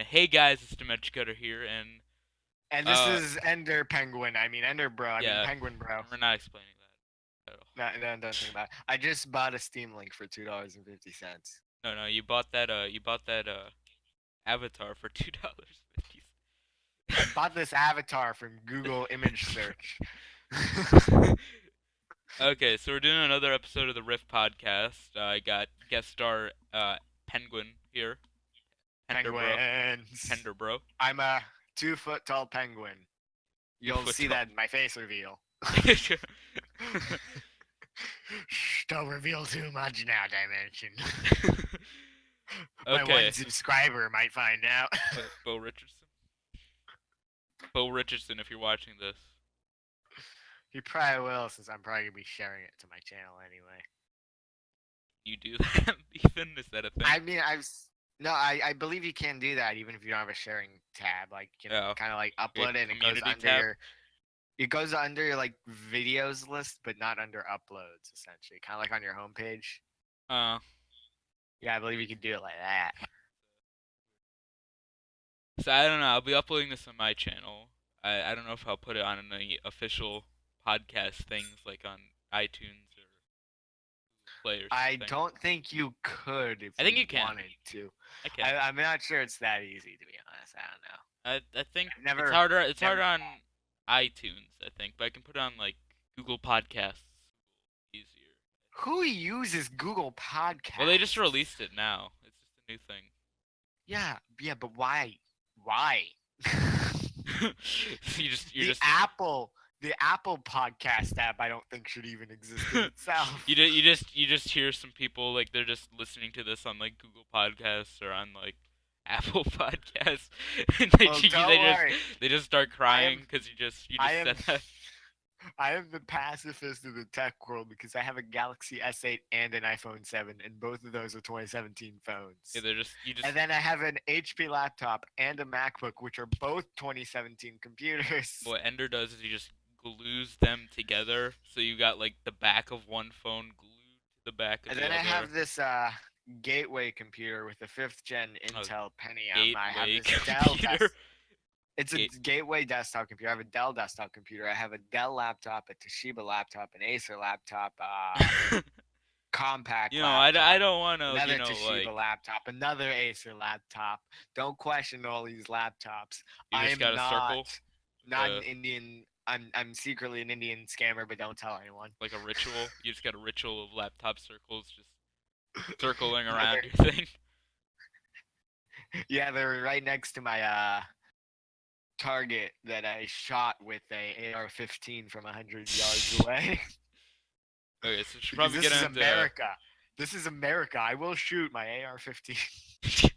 Hey guys, it's DimensionCutter here, And this uh, is Ender Penguin. I mean Ender Bro. I mean yeah, Penguin Bro. we're not explaining that at all. No, no, don't think about it. I just bought a Steam Link for $2.50. No, no, you bought that avatar for $2.50. I bought this avatar from Google Image Search. Okay, so we're doing another episode of the Rift podcast. I got guest star Penguin here, Penguins. Pender Bro. I'm a 2 foot tall penguin. You'll see that in my face reveal. Shh, don't reveal too much now, Dimension. My Okay, one subscriber might find out. Bo Richardson. Bo Richardson, if you're watching this. He probably will, since I'm probably gonna be sharing it to my channel anyway. You do that even? Is that a thing? I mean, I believe you can do that even if you don't have a sharing tab. Like, you know, Oh. kind of like upload it and it goes Community under tab? it goes under your like videos list, but not under uploads. Essentially, kind of like on your homepage. Yeah, I believe you can do it like that. So I don't know. I'll be uploading this on my channel. I don't know if I'll put it on any official podcast things like on iTunes or Play or I something. don't think you could if I think you can. wanted to. I can. I'm not sure it's that easy, to be honest. I don't know. I think I've never, it's harder. It's never. harder on iTunes, I think, but I can put it on like Google Podcasts easier. Who uses Google Podcasts? Well, they just released it now. It's just a new thing. Yeah, but why? Why? you just The Apple podcast app I don't think should even exist in itself. you just hear some people like they're just listening to this on like Google Podcasts or on like Apple Podcasts, and they just start crying because you just said that. I am the pacifist of the tech world because I have a Galaxy S8 and an iPhone 7, and both of those are 2017 phones. Yeah, And then I have an HP laptop and a MacBook, which are both 2017 computers. What Ender does is he just glues them together, so you got like the back of one phone glued to the back of and the then other. I have this Gateway computer with a 5th gen Intel Pentium. I have this computer. Dell It's a Gateway desktop computer. I have a Dell desktop computer. I have a Dell laptop, a Toshiba laptop, an Acer laptop, compact. Laptop, I don't want to. Another Toshiba laptop, another Acer laptop. Don't question all these laptops. You just got a circle. Not an Indian. I'm secretly an Indian scammer, but don't tell anyone. Like a ritual. You just got a ritual of laptop circles just circling around your thing. Yeah, they're right next to my target that I shot with a AR-15 from 100 yards away. Okay, so we should probably get into America. This is America. I will shoot my AR-15.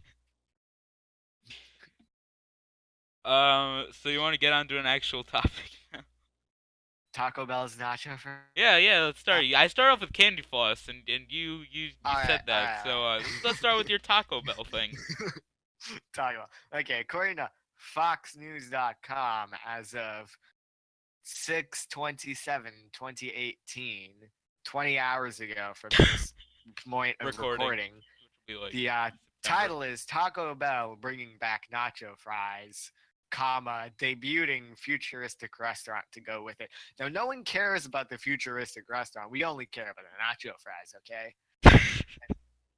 So you want to get onto an actual topic now? Taco Bell's nacho fries? Yeah, let's start. I start off with candy floss, and you said that. Right. Let's start with your Taco Bell thing. Taco Bell. Okay, according to FoxNews.com, as of 6/27/2018, 20 hours ago from this point of recording, like the title is Taco Bell bringing back nacho fries, debuting futuristic restaurant to go with it. Now, no one cares about the futuristic restaurant. We only care about the nacho fries, okay?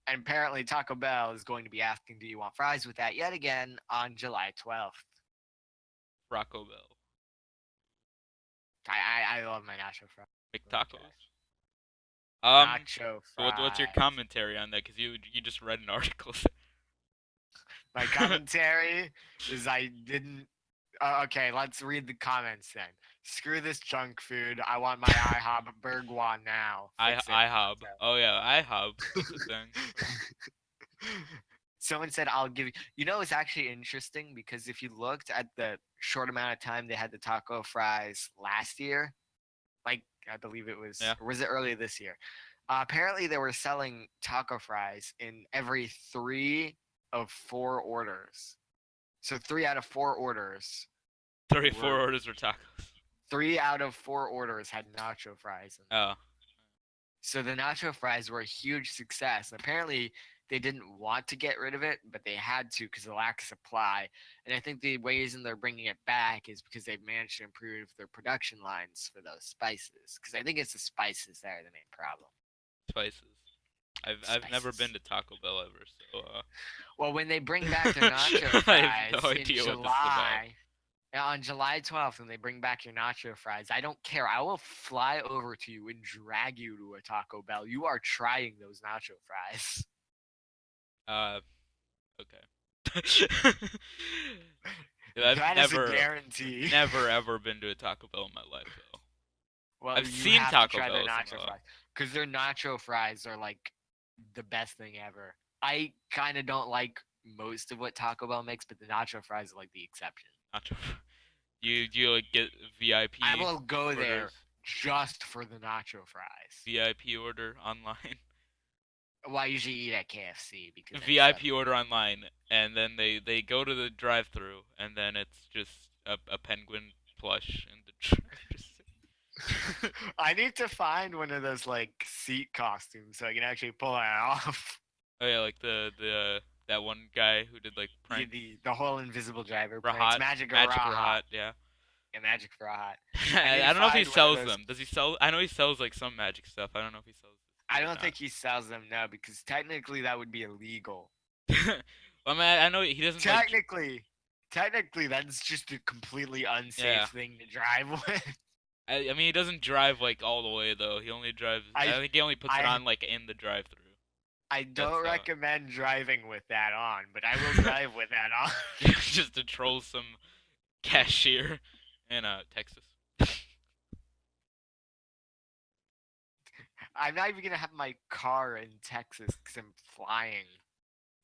And apparently Taco Bell is going to be asking, do you want fries with that yet again on July 12th? Taco Bell. I love my nacho fries. McTacos. Nacho fries. So what's your commentary on that? Because you just read an article. My commentary is I didn't. Okay, let's read the comments then. Screw this junk food. I want my IHOB Burgwan now. IHOB. Oh yeah, IHOB. That's the thing. Someone said, I'll give you. You know, it's actually interesting because if you looked at the short amount of time they had the taco fries last year, like I believe it was, or was it earlier this year? Apparently, they were selling taco fries in every 3 of 4 orders. So 3 out of 4 orders. 3 or 4 orders were tacos. 3 out of 4 orders had nacho fries in them. Oh. So the nacho fries were a huge success. Apparently, they didn't want to get rid of it, but they had to because of the lack of supply. And I think the reason they're bringing it back is because they've managed to improve their production lines for those spices. Because I think it's the spices that are the main problem. Spices. I've never been to Taco Bell ever, so. Well, when they bring back their nacho fries I have no in idea what July, on July 12th, when they bring back your nacho fries, I don't care. I will fly over to you and drag you to a Taco Bell. You are trying those nacho fries. Okay. I've that is a guarantee. Never ever been to a Taco Bell in my life, though. Well, I've seen Taco Bell. Their nacho fries, because their nacho fries are like the best thing ever. I kind of don't like most of what Taco Bell makes, but the nacho fries are like the exception. Nacho. You like get VIP? I will go there just for the nacho fries. VIP order online. Well, I usually eat at KFC because VIP order online, and then they go to the drive-thru, and then it's just a penguin plush in the. I need to find one of those like seat costumes so I can actually pull it off. Oh yeah, like that one guy who did like prank. The whole invisible driver pranks. Magic Rahat, yeah. Yeah, Magic Rahat. I don't know if he sells them. Does he sell? I know he sells like some magic stuff. I don't know if he sells. I don't think he sells them now because technically that would be illegal. Well, I mean, I know he doesn't. Technically, that's just a completely unsafe thing to drive with. I mean, he doesn't drive like all the way though. He only drives. I think he only puts it on like in the drive-through. I don't recommend driving with that on, but I will drive with that on. Just to troll some cashier in Texas. I'm not even gonna have my car in Texas because I'm flying.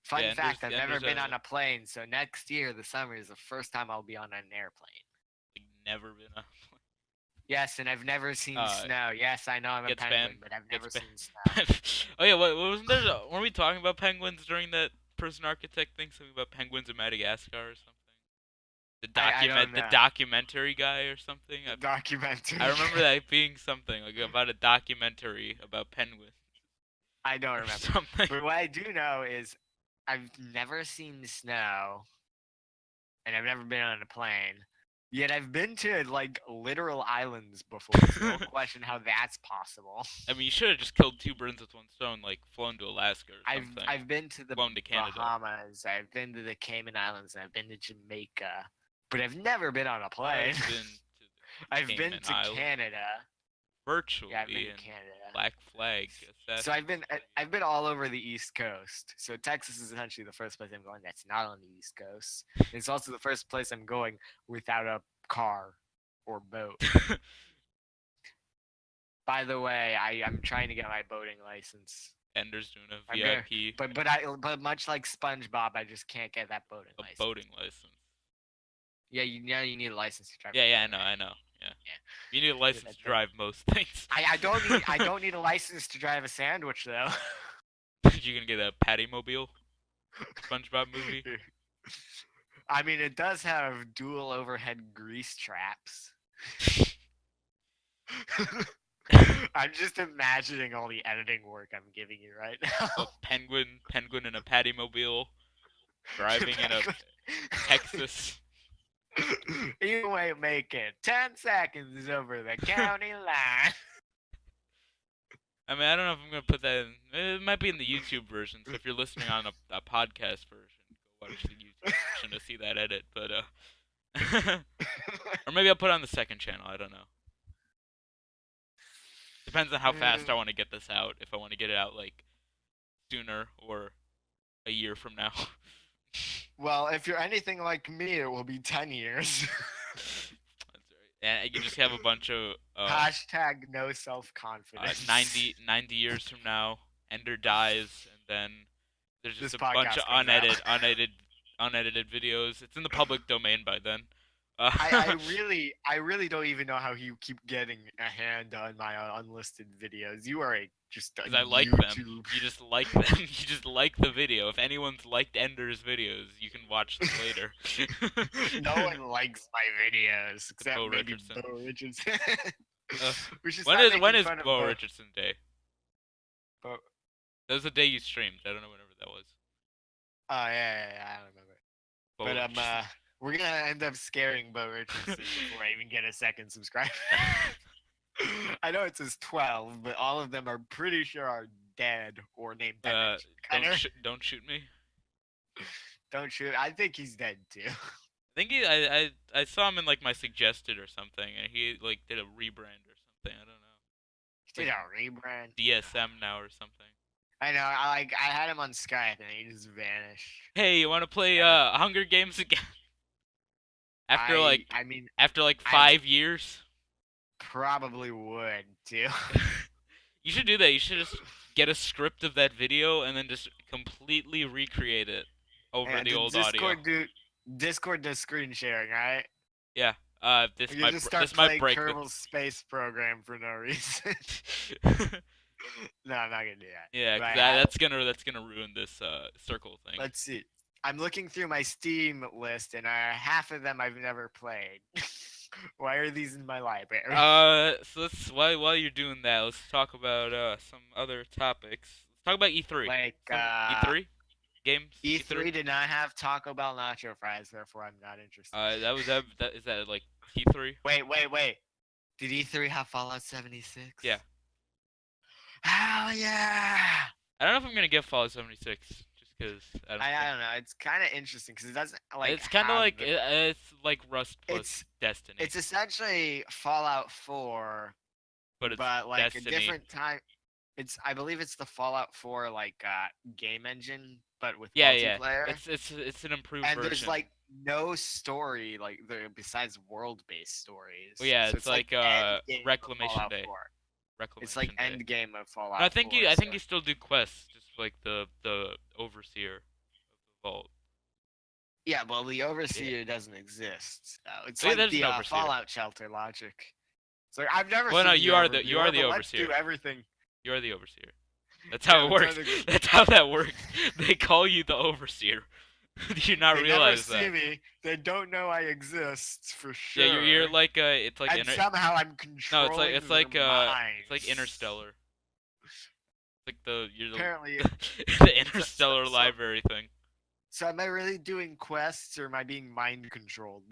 Fun fact: I've never been on a plane, so next year the summer is the first time I'll be on an airplane. Like never been on a plane. Yes, and I've never seen snow. Yes, I know I'm a penguin, but I've never seen snow. Oh yeah, wasn't there? Weren't we talking about penguins during that person architect thing? Something about penguins in Madagascar or something? The documentary guy or something. Documentary. I remember that being something like about a documentary about penguins. I don't remember. Something. But what I do know is I've never seen snow, and I've never been on a plane. Yet I've been to like literal islands before. So no question how that's possible. I mean, you should have just killed two birds with one stone, like flown to Alaska or something. I've been to the Canada. Bahamas. I've been to the Cayman Islands. And I've been to Jamaica. But I've never been on a plane. I've been to Canada. Virtually. Yeah, I've been to Canada. Black Flag. So I've been all over the East Coast. So Texas is essentially the first place I'm going that's not on the East Coast. It's also the first place I'm going without a car or boat. By the way, I'm trying to get my boating license. Ender's doing a VIP. But much like SpongeBob, I just can't get that boating license. A boating license. Yeah, you need a license to drive. Yeah, I know. Yeah. You need a license to drive most things. I don't need a license to drive a sandwich though. You gonna get a Patty Mobile? SpongeBob movie? I mean, it does have dual overhead grease traps. I'm just imagining all the editing work I'm giving you right now. A penguin in a Patty Mobile, driving in a Texas. You ain't making 10 seconds over the county line. I mean, I don't know if I'm going to put that in. It might be in the YouTube version, so if you're listening on a podcast version, go watch the YouTube version to see that edit. But, or maybe I'll put it on the second channel, I don't know. Depends on how fast I want to get this out. If I want to get it out, like, sooner or a year from now. Well, if you're anything like me, it will be 10 years. That's right. And you can just have a bunch of... Hashtag no self-confidence. 90 years from now, Ender dies, and then there's just a bunch of unedited videos. It's in the public domain by then. I really don't even know how you keep getting a hand on my unlisted videos. You are because I like them. You just like them. You just like the video. If anyone's liked Ender's videos, you can watch them later. No one likes my videos except Bo Richardson. When is Bo Richardson Day? That was the day you streamed. I don't know whenever what that was. Oh yeah, I don't remember. But we're gonna end up scaring Bo Richardson before I even get a second subscriber. I know it says 12, but all of them are pretty sure are dead or named DimensionCutter. Don't shoot me. Don't shoot. I think he's dead too. I think I saw him in like my suggested or something, and he like did a rebrand or something. I don't know. He did a rebrand. DSM now or something. I know. I had him on Skype and he just vanished. Hey, you want to play Hunger Games again? After after 5 years. Probably would too. You should do that. You should just get a script of that video and then just completely recreate it over the old audio. Discord does screen sharing, right? Yeah. This might break Kerbal Space Program for no reason. No, I'm not gonna do that. Yeah, that's gonna ruin this circle thing. Let's see. I'm looking through my Steam list, and half of them I've never played. Why are these in my library? So while you're doing that, let's talk about some other topics. Let's talk about E3. Like E3 games. E3 did not have Taco Bell nacho fries, therefore I'm not interested. Is that like E3? Wait. Did E3 have Fallout 76? Yeah. Hell yeah! I don't know if I'm gonna get Fallout 76. Because I don't know. It's kind of interesting because it doesn't like. It's kind of like it's like Rust plus Destiny. It's essentially Fallout 4, but like Destiny. A different time. I believe it's the Fallout 4 like game engine, but with multiplayer. Yeah. It's an improved version. And there's like no story like there besides world-based stories. Well, yeah, so it's like Reclamation Day. It's like end game of Fallout. No, I think you still do quests, just like the overseer of the vault. Yeah, well, the overseer doesn't exist. It's like the Fallout shelter logic. So I've never. Well, no, you are the overseer. Let's do everything. You are the overseer. That's how it works. That's how that works. They call you the overseer. Do you not realize that? They never see me. They don't know I exist for sure. Yeah, you're like it's like. And somehow I'm controlling. No, it's like Interstellar. It's like apparently the Interstellar library thing. So am I really doing quests or am I being mind controlled?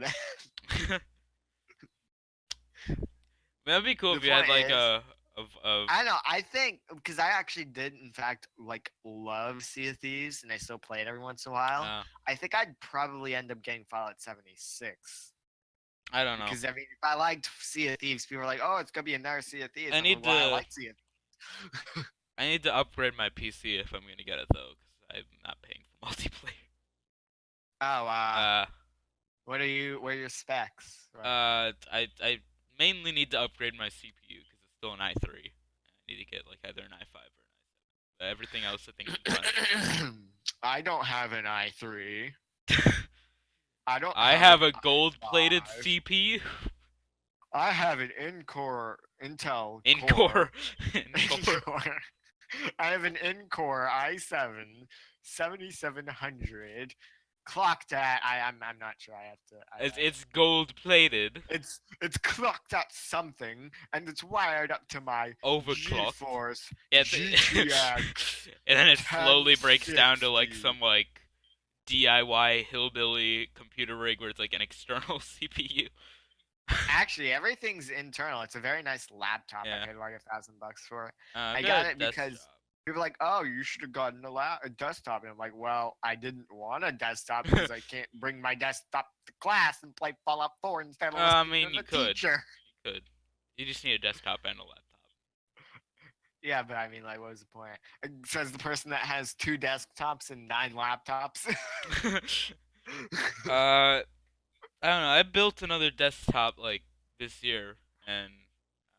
That'd be cool if you had like I know. I think because I actually did, in fact, like love Sea of Thieves, and I still play it every once in a while. I think I'd probably end up getting Fallout 76. I don't know. Because I mean, if I liked Sea of Thieves, people were like, "Oh, it's gonna be another Sea of Thieves." I like Sea of Thieves. I need to upgrade my PC if I'm gonna get it though, because I'm not paying for multiplayer. Oh, what are your specs? Right? I mainly need to upgrade my CPU because it's still an i3. I need to get like either an i5 or an i7. But everything else I think is fine. I don't have an i3. I have a gold-plated CPU. I have an Intel Core. I have an Core i7 7700 clocked at I'm not sure I have to it's gold-plated. It's clocked at something and it's wired up to my overclocked GeForce GTX and then it slowly breaks down to like some like DIY hillbilly computer rig where it's like an external CPU. Actually, everything's internal. It's a very nice laptop. I paid like $1,000 for it. I got it because people are like, "Oh, you should have gotten a desktop." And I'm like, "Well, I didn't want a desktop because I can't bring my desktop to class and play Fallout 4 instead of listening to the teacher." You could. You just need a desktop and a laptop. Yeah, but I mean, like, what was the point? It says the person that has 2 desktops and 9 laptops. I don't know. I built another desktop like this year, and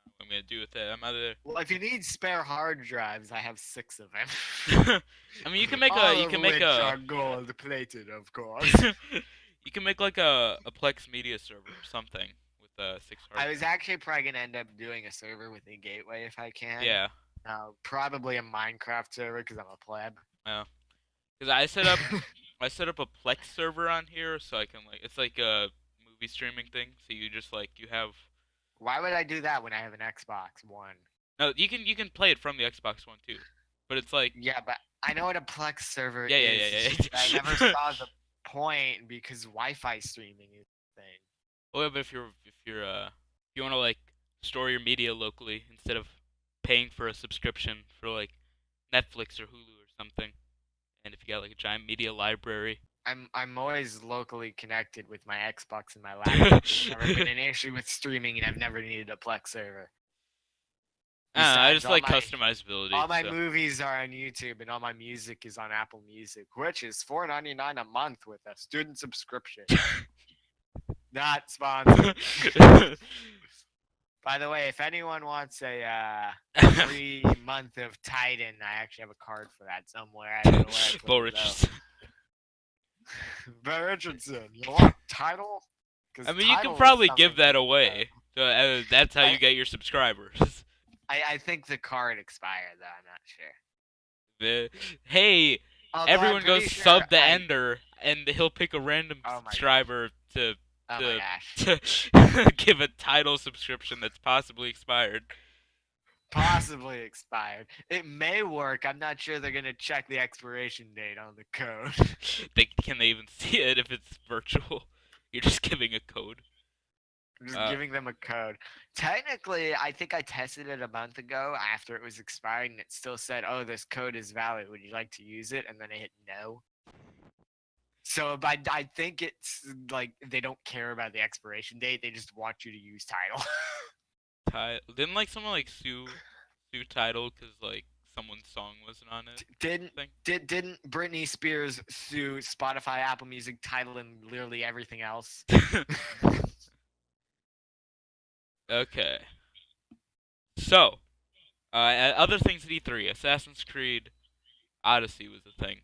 what I'm gonna do with it. Well, if you need spare hard drives, I have 6 of them. I mean, you can make are gold plated, of course. You can make like a Plex media server or something with 6 hard drives. I was actually probably gonna end up doing a server with a gateway if I can. Yeah. Probably a Minecraft server because I'm a pleb. Yeah. Because I set up a Plex server on here so I can like it's like a movie streaming thing. So you just like you have. Why would I do that when I have an Xbox One? No, you can play it from the Xbox One too, but it's like yeah, but I know what a Plex server Yeah, is. yeah. I never saw the point because Wi-Fi streaming is the thing. Well, but if you want to like store your media locally instead of paying for a subscription for like Netflix or Hulu or something, and if you got like a giant media library. I'm always locally connected with my Xbox and my laptop. There's never been an issue with streaming, and I've never needed a Plex server. I just like customizability. All my movies are on YouTube, and all my music is on Apple Music, which is $4.99 a month with a student subscription. Not sponsored. By the way, if anyone wants a free month of Titan, I actually have a card for that somewhere. I don't know where I put Bo it, Richardson. Bo Richardson, you want Tidal? I mean, you can probably give that away. So, that's how you get your subscribers. I think the card expired, though. I'm not sure. Hey, everyone goes sub the Ender, and he'll pick a random subscriber to give a Tidal subscription that's possibly expired. Possibly expired. It may work. I'm not sure they're gonna check the expiration date on the code. Can they even see it if it's virtual? You're just giving a code. Just giving them a code. Technically, I think I tested it a month ago after it was expired, and it still said, "Oh, this code is valid. Would you like to use it?" And then I hit no. So, I think it's like they don't care about the expiration date. They just want you to use Tidal. Didn't like someone like sue Tidal because like someone's song wasn't on it? Didn't Britney Spears sue Spotify, Apple Music, Tidal, and literally everything else? Okay. So, other things at E3, Assassin's Creed Odyssey was a thing.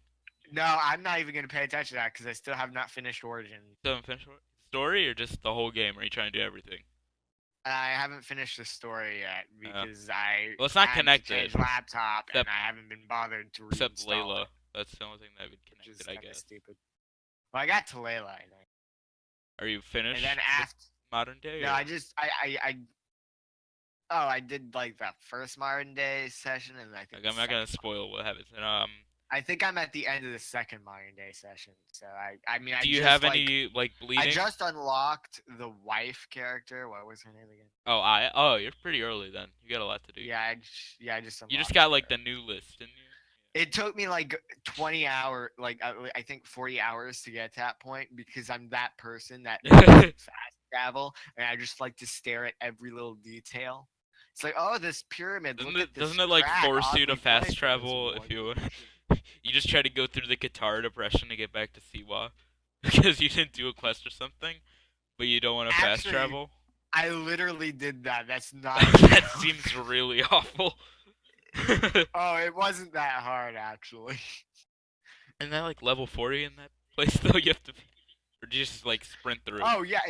No, I'm not even going to pay attention to that because I still have not finished Origins. Still haven't finished story or just the whole game? Are you trying to do everything? I haven't finished the story yet because well, it's not connected. Changed laptop and I haven't been bothered to reinstall except Layla. it. That's the only thing that would connect it, I guess. Stupid. Well, I got to Layla, I think. Are you finished? And then after modern day? No, I did like that first modern day session, and I think I'm not gonna spoil what happens. I think I'm at the end of the second modern day session. So I mean, do you have any like bleeding? I just unlocked the wife character. What was her name again? Oh, you're pretty early then. You got a lot to do. Yeah, I just unlocked you just got like the new list, didn't you? It took me like 20 hours, like I think 40 hours to get to that point because I'm that person that fast travel, and I just like to stare at every little detail. It's like, oh, this pyramid. Doesn't it like force you to fast travel if you? You just try to go through the Qatar depression to get back to Siwa because you didn't do a quest or something, but you don't want to fast travel. I literally did that. That's not. That seems really awful. Oh, it wasn't that hard actually. Isn't that like level 40 in that place though? You have to, or do you just like sprint through? Oh yeah,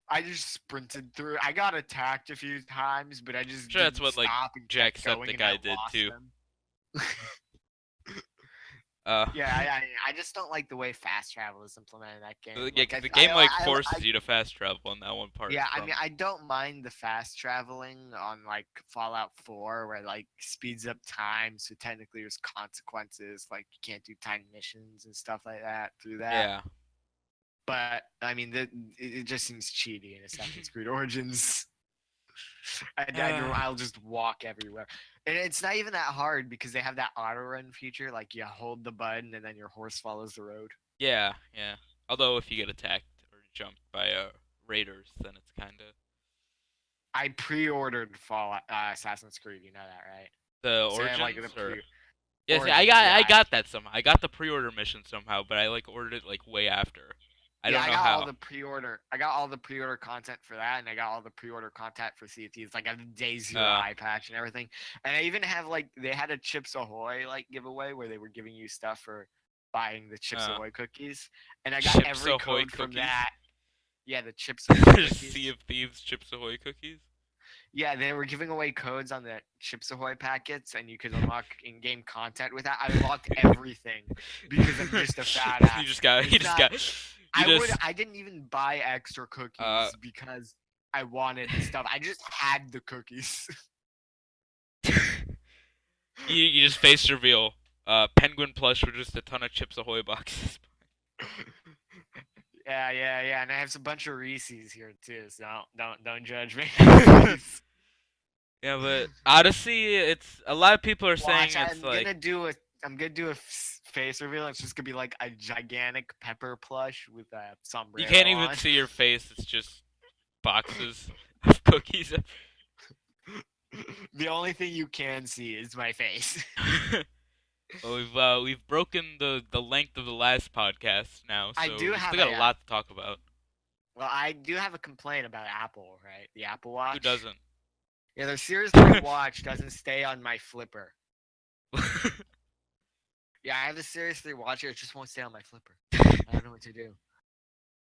I just sprinted through. I got attacked a few times, but I just sure that's what like Jacksepticeye did too. Yeah, I just don't like the way fast travel is implemented in that game. Yeah, the game forces you to fast travel in that one part. Yeah, I mean, I don't mind the fast traveling on like Fallout 4, where like speeds up time, so technically there's consequences, like you can't do time missions and stuff like that through that. Yeah. But I mean, it just seems cheaty in Assassin's Creed Origins. I'll just walk everywhere. And it's not even that hard because they have that auto run feature. Like you hold the button and then your horse follows the road. Yeah. Although if you get attacked or jumped by raiders, then it's kind of. I pre-ordered Assassin's Creed. You know that, right? The Origins. Yes, I got that somehow. I got the pre-order mission somehow, but I like ordered it like way after. I don't know how. I got all the pre-order content for that, and I got all the pre-order content for Sea of Thieves. Like I have the Day Zero eye patch and everything, and I even have like they had a Chips Ahoy like giveaway where they were giving you stuff for buying the Chips Ahoy cookies, and I got Chips every Ahoy code cookies? from that. Yeah, the Chips Ahoy cookies. Sea of Thieves Chips Ahoy cookies. Yeah, they were giving away codes on the Chips Ahoy packets, and you could unlock in-game content with that. I unlocked everything because I'm just a fat ass. I didn't even buy extra cookies because I wanted the stuff. I just had the cookies. you just face reveal. Penguin plush with just a ton of Chips Ahoy boxes. Yeah, and I have a bunch of Reese's here too, so don't judge me. Yeah, but Odyssey, it's a lot of people are saying it's like I'm gonna do a face reveal. It's just gonna be like a gigantic pepper plush with a sombrero. You can't even see your face. It's just boxes of cookies. The only thing you can see is my face. Well, we've broken the length of the last podcast now, so we still got a lot to talk about. Well, I do have a complaint about Apple, right? The Apple Watch. Who doesn't? Yeah, their Series 3 watch doesn't stay on my flipper. Yeah, I have the Series 3 watch. It just won't stay on my flipper. I don't know what to do.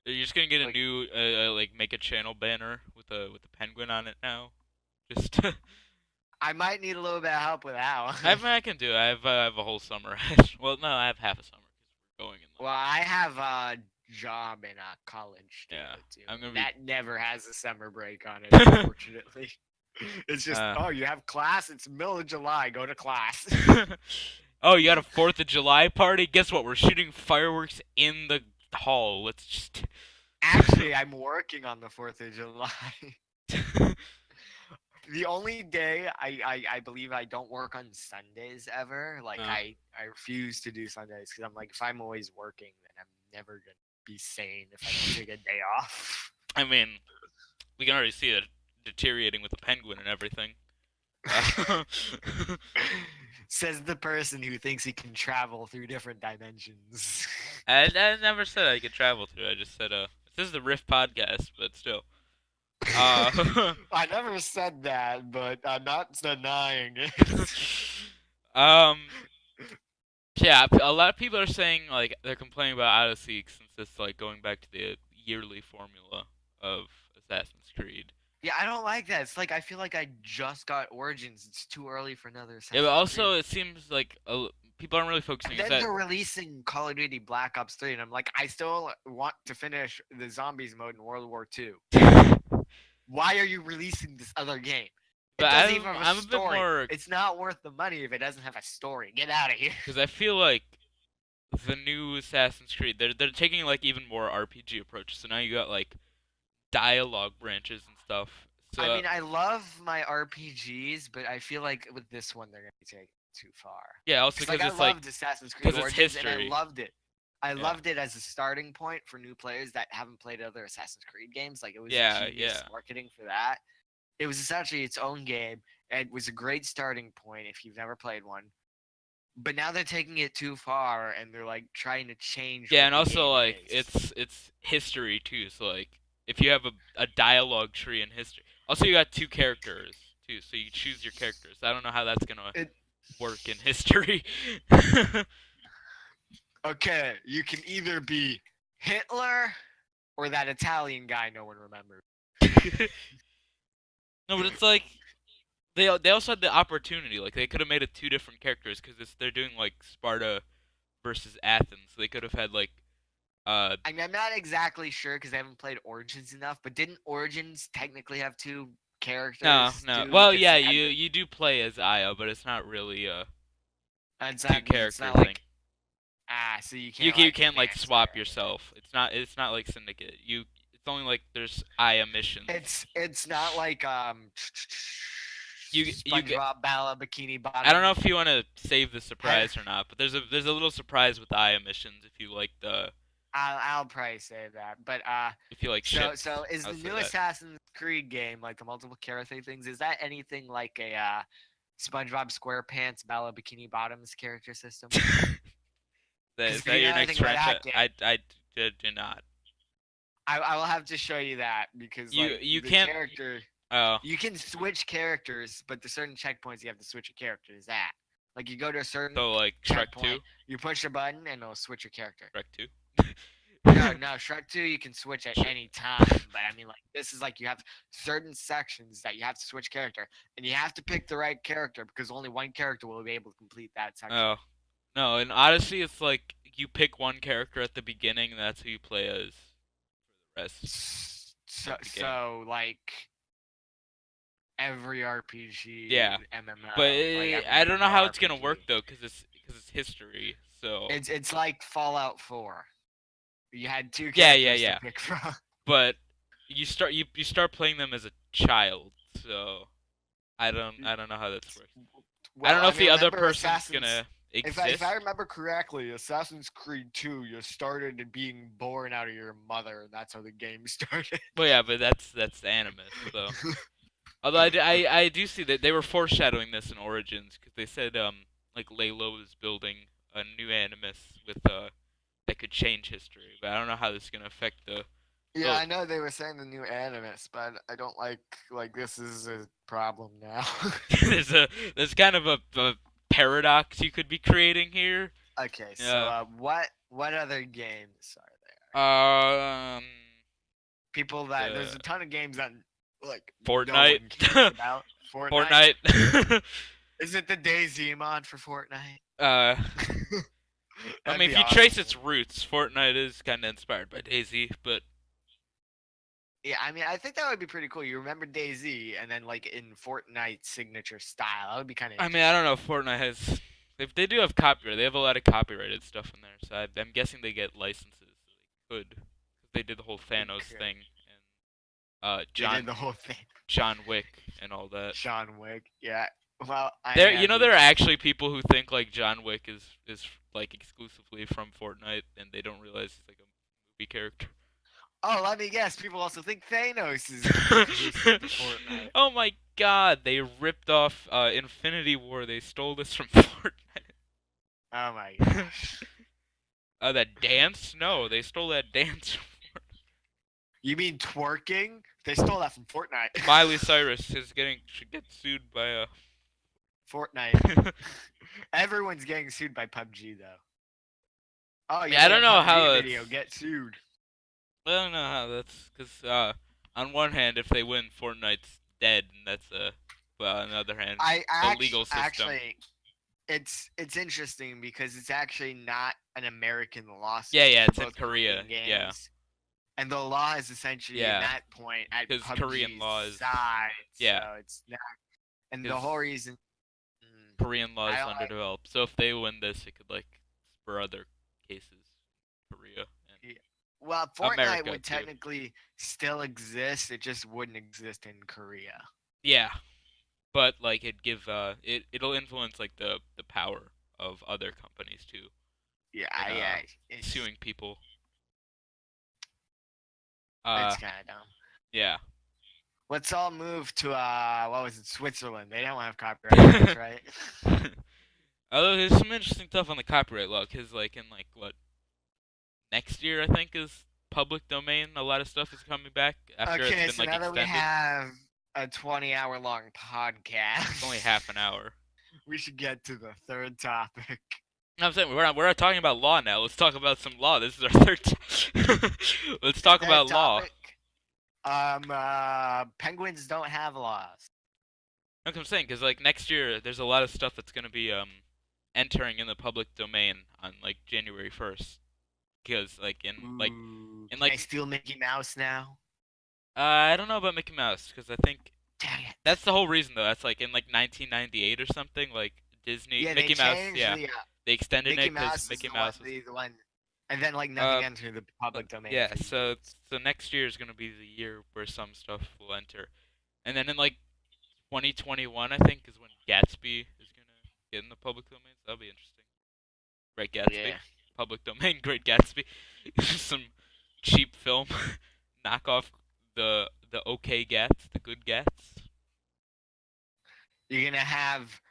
You're just gonna get a new make a channel banner with a penguin on it now. Just. I might need a little bit of help with that. I can do it. I have a whole summer. Well, no, I have half a summer because we're going in. Well, I have a job in college. Too. That never has a summer break on it, unfortunately. It's just, you have class. It's middle of July. Go to class. Oh, you got a 4th of July party? Guess what? We're shooting fireworks in the hall. Let's just. Actually, I'm working on the 4th of July. The only day I believe I don't work on Sundays ever. Like I refuse to do Sundays because I'm like, if I'm always working, then I'm never gonna be sane if I don't take a day off. I mean, we can already see it deteriorating with the penguin and everything. Says the person who thinks he can travel through different dimensions. I never said I could travel through. I just said this is the Rift podcast, but still. I never said that, but I'm not denying it. Yeah, a lot of people are saying like they're complaining about Odyssey since it's like going back to the yearly formula of Assassin's Creed. Yeah, I don't like that. It's like I feel like I just got Origins. It's too early for another Assassin's Creed. Yeah, but also Creed. It seems like people aren't really focusing. And then they're releasing Call of Duty Black Ops 3, and I'm like, I still want to finish the zombies mode in World War II. Why are you releasing this other game? It doesn't even have a story. More... It's not worth the money if it doesn't have a story. Get out of here. Because I feel like the new Assassin's Creed, they're taking like even more RPG approaches. So now you got like dialogue branches and stuff. So, I mean, I love my RPGs, but I feel like with this one they're gonna take it too far. Yeah, also because I loved Assassin's Creed Origins, and I loved it. I loved it as a starting point for new players that haven't played other Assassin's Creed games. Like, it was genius marketing for that. It was essentially its own game, and it was a great starting point if you've never played one. But now they're taking it too far, and they're like trying to change. Yeah, and also like it's history too. So like if you have a dialogue tree in history, also you got 2 characters too, so you choose your characters. I don't know how that's gonna work in history. Okay, you can either be Hitler or that Italian guy no one remembers. No, but it's like they also had the opportunity. Like they could have made it 2 different characters because they're doing like Sparta versus Athens. So they could have had like. I mean, I'm not exactly sure because I haven't played Origins enough. But didn't Origins technically have 2 characters? No. Well, yeah, you do play as Aya, but it's not really 2 character thing. So you can't like swap yourself. It's not like Syndicate. It's only like there's Aya missions. It's not like SpongeBob Bala Bikini Bottom. I don't know if you want to save the surprise or not, but there's a little surprise with Aya missions if you like the. I'll probably say that, but if you like so is the new Assassin's Creed game like the multiple character things? Is that anything like a SpongeBob SquarePants Bala Bikini Bottoms character system? Is that your next franchise? I do not. I will have to show you that because you can't. You can switch characters, but there's certain checkpoints you have to switch your characters at. Like you go to a certain. So like Shrek 2. You push a button and it'll switch your character. Shrek 2. No, Shrek 2 you can switch at any time, but I mean like this is like you have certain sections that you have to switch character, and you have to pick the right character because only one character will be able to complete that section. Oh. No, in Odyssey, it's like you pick one character at the beginning, and that's who you play as for the rest. So like every RPG, yeah, MMO. But I don't know how it's gonna work though, because because it's history. So it's like Fallout 4. You had two characters to pick from. But you start playing them as a child, so I don't know how this works. Well, I don't know if the other person's gonna exist. If I remember correctly, Assassin's Creed 2, you started being born out of your mother, and that's how the game started. Well, yeah, but that's Animus, so. Although I do see that they were foreshadowing this in Origins, because they said like Laylo was building a new Animus with that could change history, but I don't know how this is gonna affect the. Yeah, I know they were saying the new Animus, but I don't like this is a problem now. there's kind of a paradox you could be creating here. Okay, so what other games are there? People that there's a ton of games that like Fortnite. No one about. Fortnite. Is it the DayZ mod for Fortnite? I mean, if you trace its roots, Fortnite is kind of inspired by DayZ, but. Yeah, I mean, I think that would be pretty cool. You remember DayZ, and then like in Fortnite signature style, that would be kind of. I mean, I don't know if Fortnite has. If they do have copyright, they have a lot of copyrighted stuff in there. So I'm guessing they get licenses. So they could. They did the whole Thanos thing, and John. They did the whole thing. John Wick and all that. John Wick, yeah. Well, there are actually people who think like John Wick is like exclusively from Fortnite, and they don't realize he's like a movie character. Oh, let me guess. People also think Thanos is exclusive to Fortnite. Oh my God! They ripped off Infinity War. They stole this from Fortnite. Oh my gosh. That dance? No, they stole that dance from Fortnite. You mean twerking? They stole that from Fortnite. Miley Cyrus should get sued by Fortnite. Everyone's getting sued by PUBG though. Oh yeah, I don't know how video get sued. I don't know how that's because on one hand, if they win, Fortnite's dead, and that's but on the other hand, the legal system. Actually, it's interesting because it's actually not an American lawsuit. Yeah, it's in Korea. Yeah. And the law is essentially at that point at PUBG's Korean law is side. Yeah. So it's not. And the whole reason. Korean law is underdeveloped. So if they win this, it could like spur other cases in Korea. And well, Fortnite America, would technically still exist. It just wouldn't exist in Korea. Yeah, but like it'll influence like the power of other companies too. Yeah, suing people. That's kind of dumb. Yeah. Let's all move to what was it, Switzerland? They don't have copyright, right? Although there's some interesting stuff on the copyright law, because like in like what next year I think is public domain. A lot of stuff is coming back after it's been so like now extended. That we have a 20-hour-long podcast. It's only half an hour. We should get to the third topic. I'm saying we're not talking about law now. Let's talk about some law. This is our third. Let's talk about topic, law. Penguins don't have laws. That's what I'm saying, because like next year, there's a lot of stuff that's gonna be entering in the public domain on like January 1st. Because like Can I steal Mickey Mouse now? I don't know about Mickey Mouse, because I think dang it. That's the whole reason though. That's like in like 1998 or something. Like Disney, Mickey Mouse, they extended it because Mickey Mouse was the one, and then like nothing entered the public domain. Yeah, so next year is gonna be the year where some stuff will enter, and then in like 2021, I think, is when Gatsby is gonna get in the public domain. So that'll be interesting. Great Gatsby, public domain. Great Gatsby, some cheap film, knock off the okay Gats, the good Gats. You're gonna have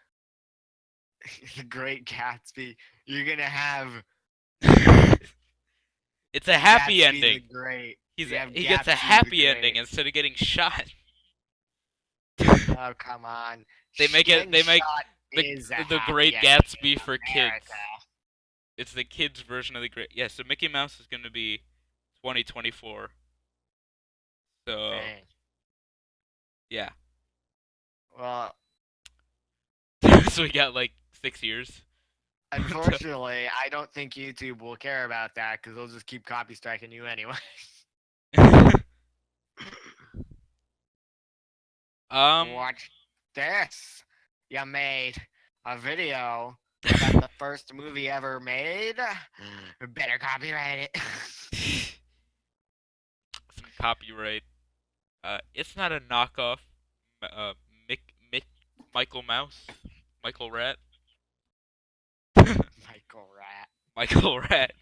the Great Gatsby. You're gonna have. It's a happy Gatsby ending. The Great. He gets a happy ending instead of getting shot. Oh come on! They make the Great Gatsby for kids. It's the kids' version of the Great. Yeah, so Mickey Mouse is gonna be 2024. So. Dang. Yeah. Well. So we got like 6 years. Unfortunately, I don't think YouTube will care about that because they'll just keep copy striking you anyway. Watch this. You made a video About the first movie ever made. Better copyright it. Some copyright. It's not a knockoff. Mick, Michael Mouse, Michael Rat, Michael Rat. Michael Rat.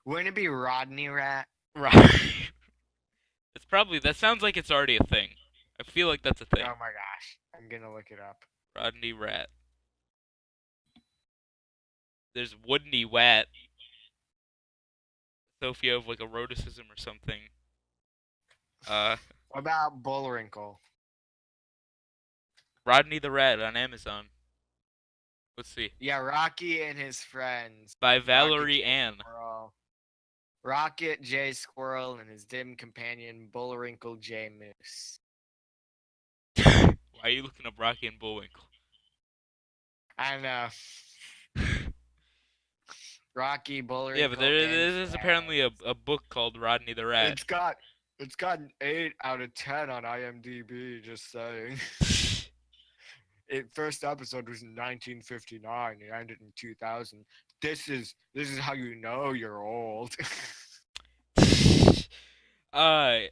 Wouldn't it be Rodney Rat? Right. It's probably that sounds like it's already a thing. I feel like that's a thing. Oh my gosh, I'm gonna look it up. Rodney Rat. There's Woodney Wat. So if you have like a eroticism or something. What about Bullwinkle? Rodney the Rat on Amazon. Let's see. Yeah, Rocky and His Friends. By Valerie Ann. Rocket J. Squirrel and his dim companion Bullwinkle J. Moose. Why are you looking up Rocky and Bullwinkle? I know. Rocky, Bullwinkle. Yeah, but there is apparently a book called Rodney the Rat. It's got an 8 out of 10 on IMDb. Just saying. Its first episode was in 1959. It ended in 2000. This is how you know you're old. Only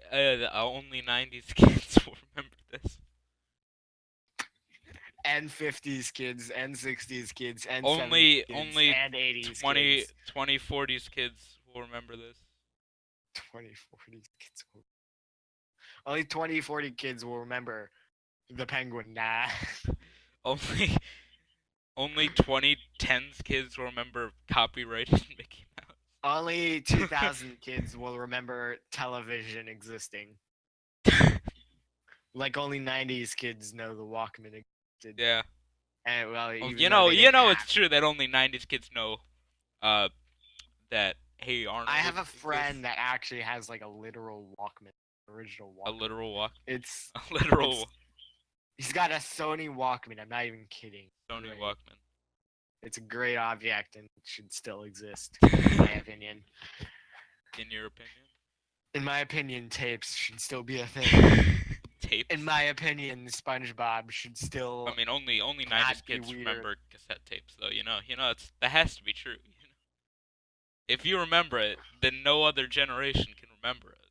90s kids will remember this. And 50s kids, and 60s kids, and only 70s kids, only and 80s 40s kids will remember this. 40s kids. Only 40 kids will remember the penguin. Nah. Only 2010s kids will remember copyrighted Mickey Mouse. Only 2000 kids will remember television existing. Like only 90s kids know the Walkman existed. Yeah. And well, it's true that only 90s kids know that hey Arnold. I have a friend that actually has like a literal Walkman, original Walkman. A literal Walkman. It's a literal. He's got a Sony Walkman. I'm not even kidding. Sony Walkman. It's a great object and should still exist, in my opinion. In your opinion? In my opinion, tapes should still be a thing. Tapes? In my opinion, SpongeBob should still. I mean, only 90s kids remember cassette tapes, though. That has to be true. If you remember it, then no other generation can remember it.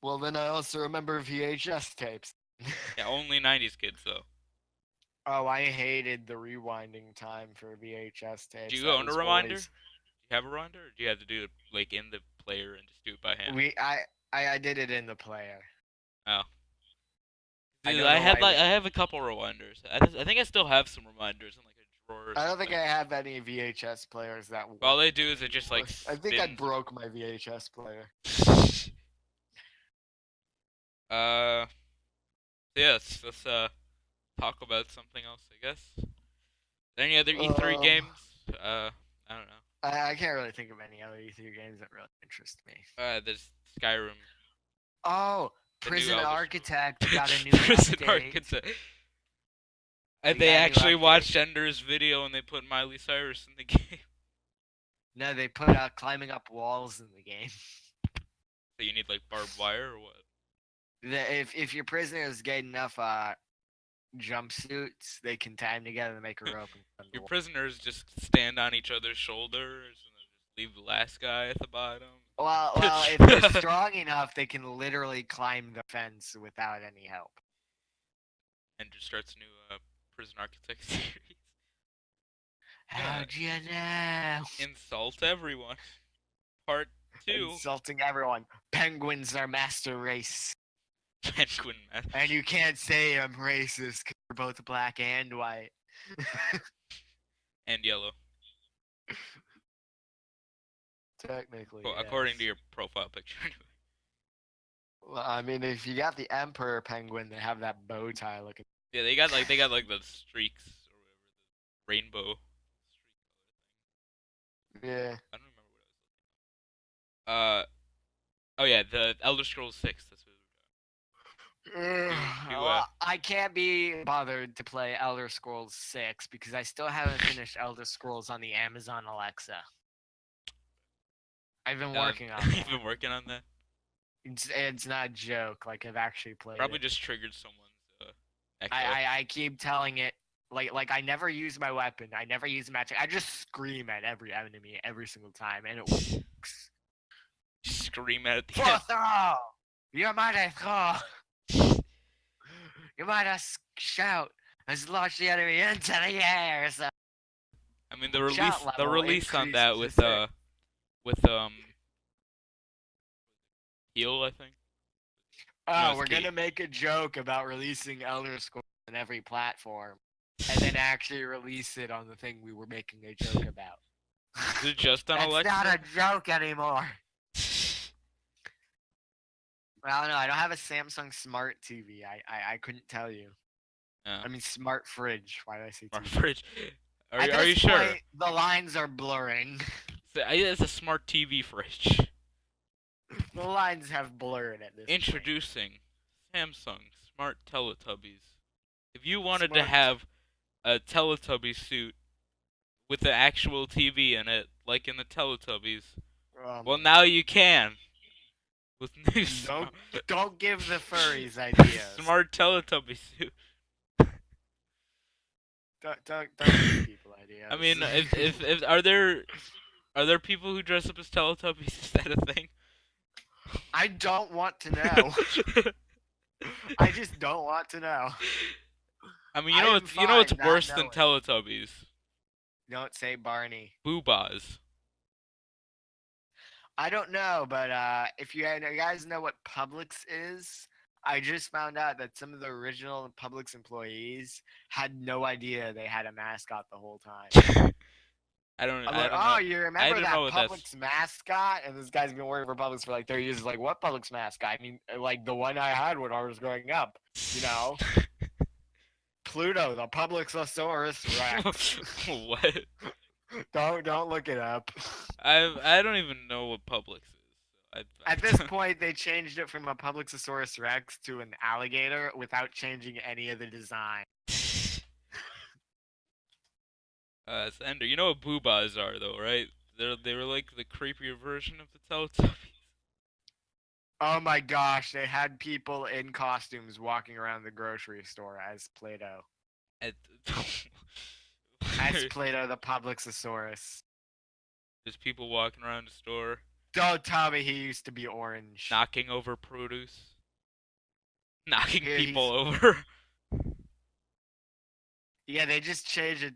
Well, then I also remember VHS tapes. Yeah, only 90s kids, though. Oh, I hated the rewinding time for VHS tapes. Do you go into Rewinder? Do you have a Rewinder, or do you have to do it like in the player and just do it by hand? I did it in the player. Oh. Dude, I have a couple Rewinders. I think I still have some Rewinders in like a drawer. I don't think I have any VHS players that work. All they do is it just like. I think I broke my VHS player. Yes, let's talk about something else, I guess. Any other E3 games? I don't know. I can't really think of any other E3 games that really interest me. There's Skyrim. Oh, Prison Architect got a new Prison update. Architect. And they actually watched Ender's video and they put Miley Cyrus in the game. No, they put climbing up walls in the game. So you need like barbed wire or what? If your prisoners get enough jumpsuits, they can tie them together to make a rope. Your prisoners just stand on each other's shoulders and then just leave the last guy at the bottom. Well, if they're strong enough, they can literally climb the fence without any help. And just starts a new Prison Architect series. How'd you know? Insult everyone. Part 2. Insulting everyone. Penguins are master race. Penguin master. And you can't say I'm racist because we're both black and white. And yellow. Technically, well, according to your profile picture. Well, I mean, if you got the Emperor Penguin, they have that bow tie looking. Yeah, they got like the streaks or whatever, the rainbow streak. Yeah. I don't remember what I was looking at. Oh yeah, the Elder Scrolls 6. That's what well, I can't be bothered to play Elder Scrolls 6 because I still haven't finished Elder Scrolls on the Amazon Alexa. I've been working on that. You've been working on that? It's not a joke. Like, I've actually played Probably it. just triggered someone's echo. I keep telling it, Like I never use my weapon. I never use magic. I just scream at every enemy every single time, and it works. Scream at the end. You might as throw. You might as shout as launch the enemy into the air. So. I mean, the release on that with heal, I think. Oh, we're gonna make a joke about releasing Elder Scrolls on every platform, and then actually release it on the thing we were making a joke about. Is it just on Alexa? It's not a joke anymore. Well, I don't know. I don't have a Samsung Smart TV. I couldn't tell you. I mean, smart fridge. Why did I say smart TV? Fridge? Are you sure? The lines are blurring. It's a smart TV fridge. The lines have blurred at this Introducing Samsung Smart Teletubbies. If you wanted to have a Teletubby suit with the actual TV in it, like in the Teletubbies, well, now you can. With new don't give the furries ideas. Smart Teletubby suit. Don't give people ideas. I mean, if are there people who dress up as Teletubbies? Is that a thing? I don't want to know. I just don't want to know. I mean, you know what's worse than Teletubbies? Don't say Barney. Boobas. I don't know, but if you guys know what Publix is, I just found out that some of the original Publix employees had no idea they had a mascot the whole time. I don't know. Oh, you remember that Publix mascot? And this guy's been working for Publix for like 30 years. Like, what Publix mascot? I mean, like the one I had when I was growing up. You know, Pluto, the Publixosaurus Rex. What? Don't look it up. I don't even know what Publix is. At this point, they changed it from a Publixosaurus Rex to an alligator without changing any of the design. Ender, you know what boobas are, though, right? They were like the creepier version of the Teletubbies. Oh my gosh, they had people in costumes walking around the grocery store as Plato. As Plato the Publixosaurus. There's people walking around the store. Don't tell me he used to be orange. Knocking over produce. Knocking people over. Yeah, they just changed it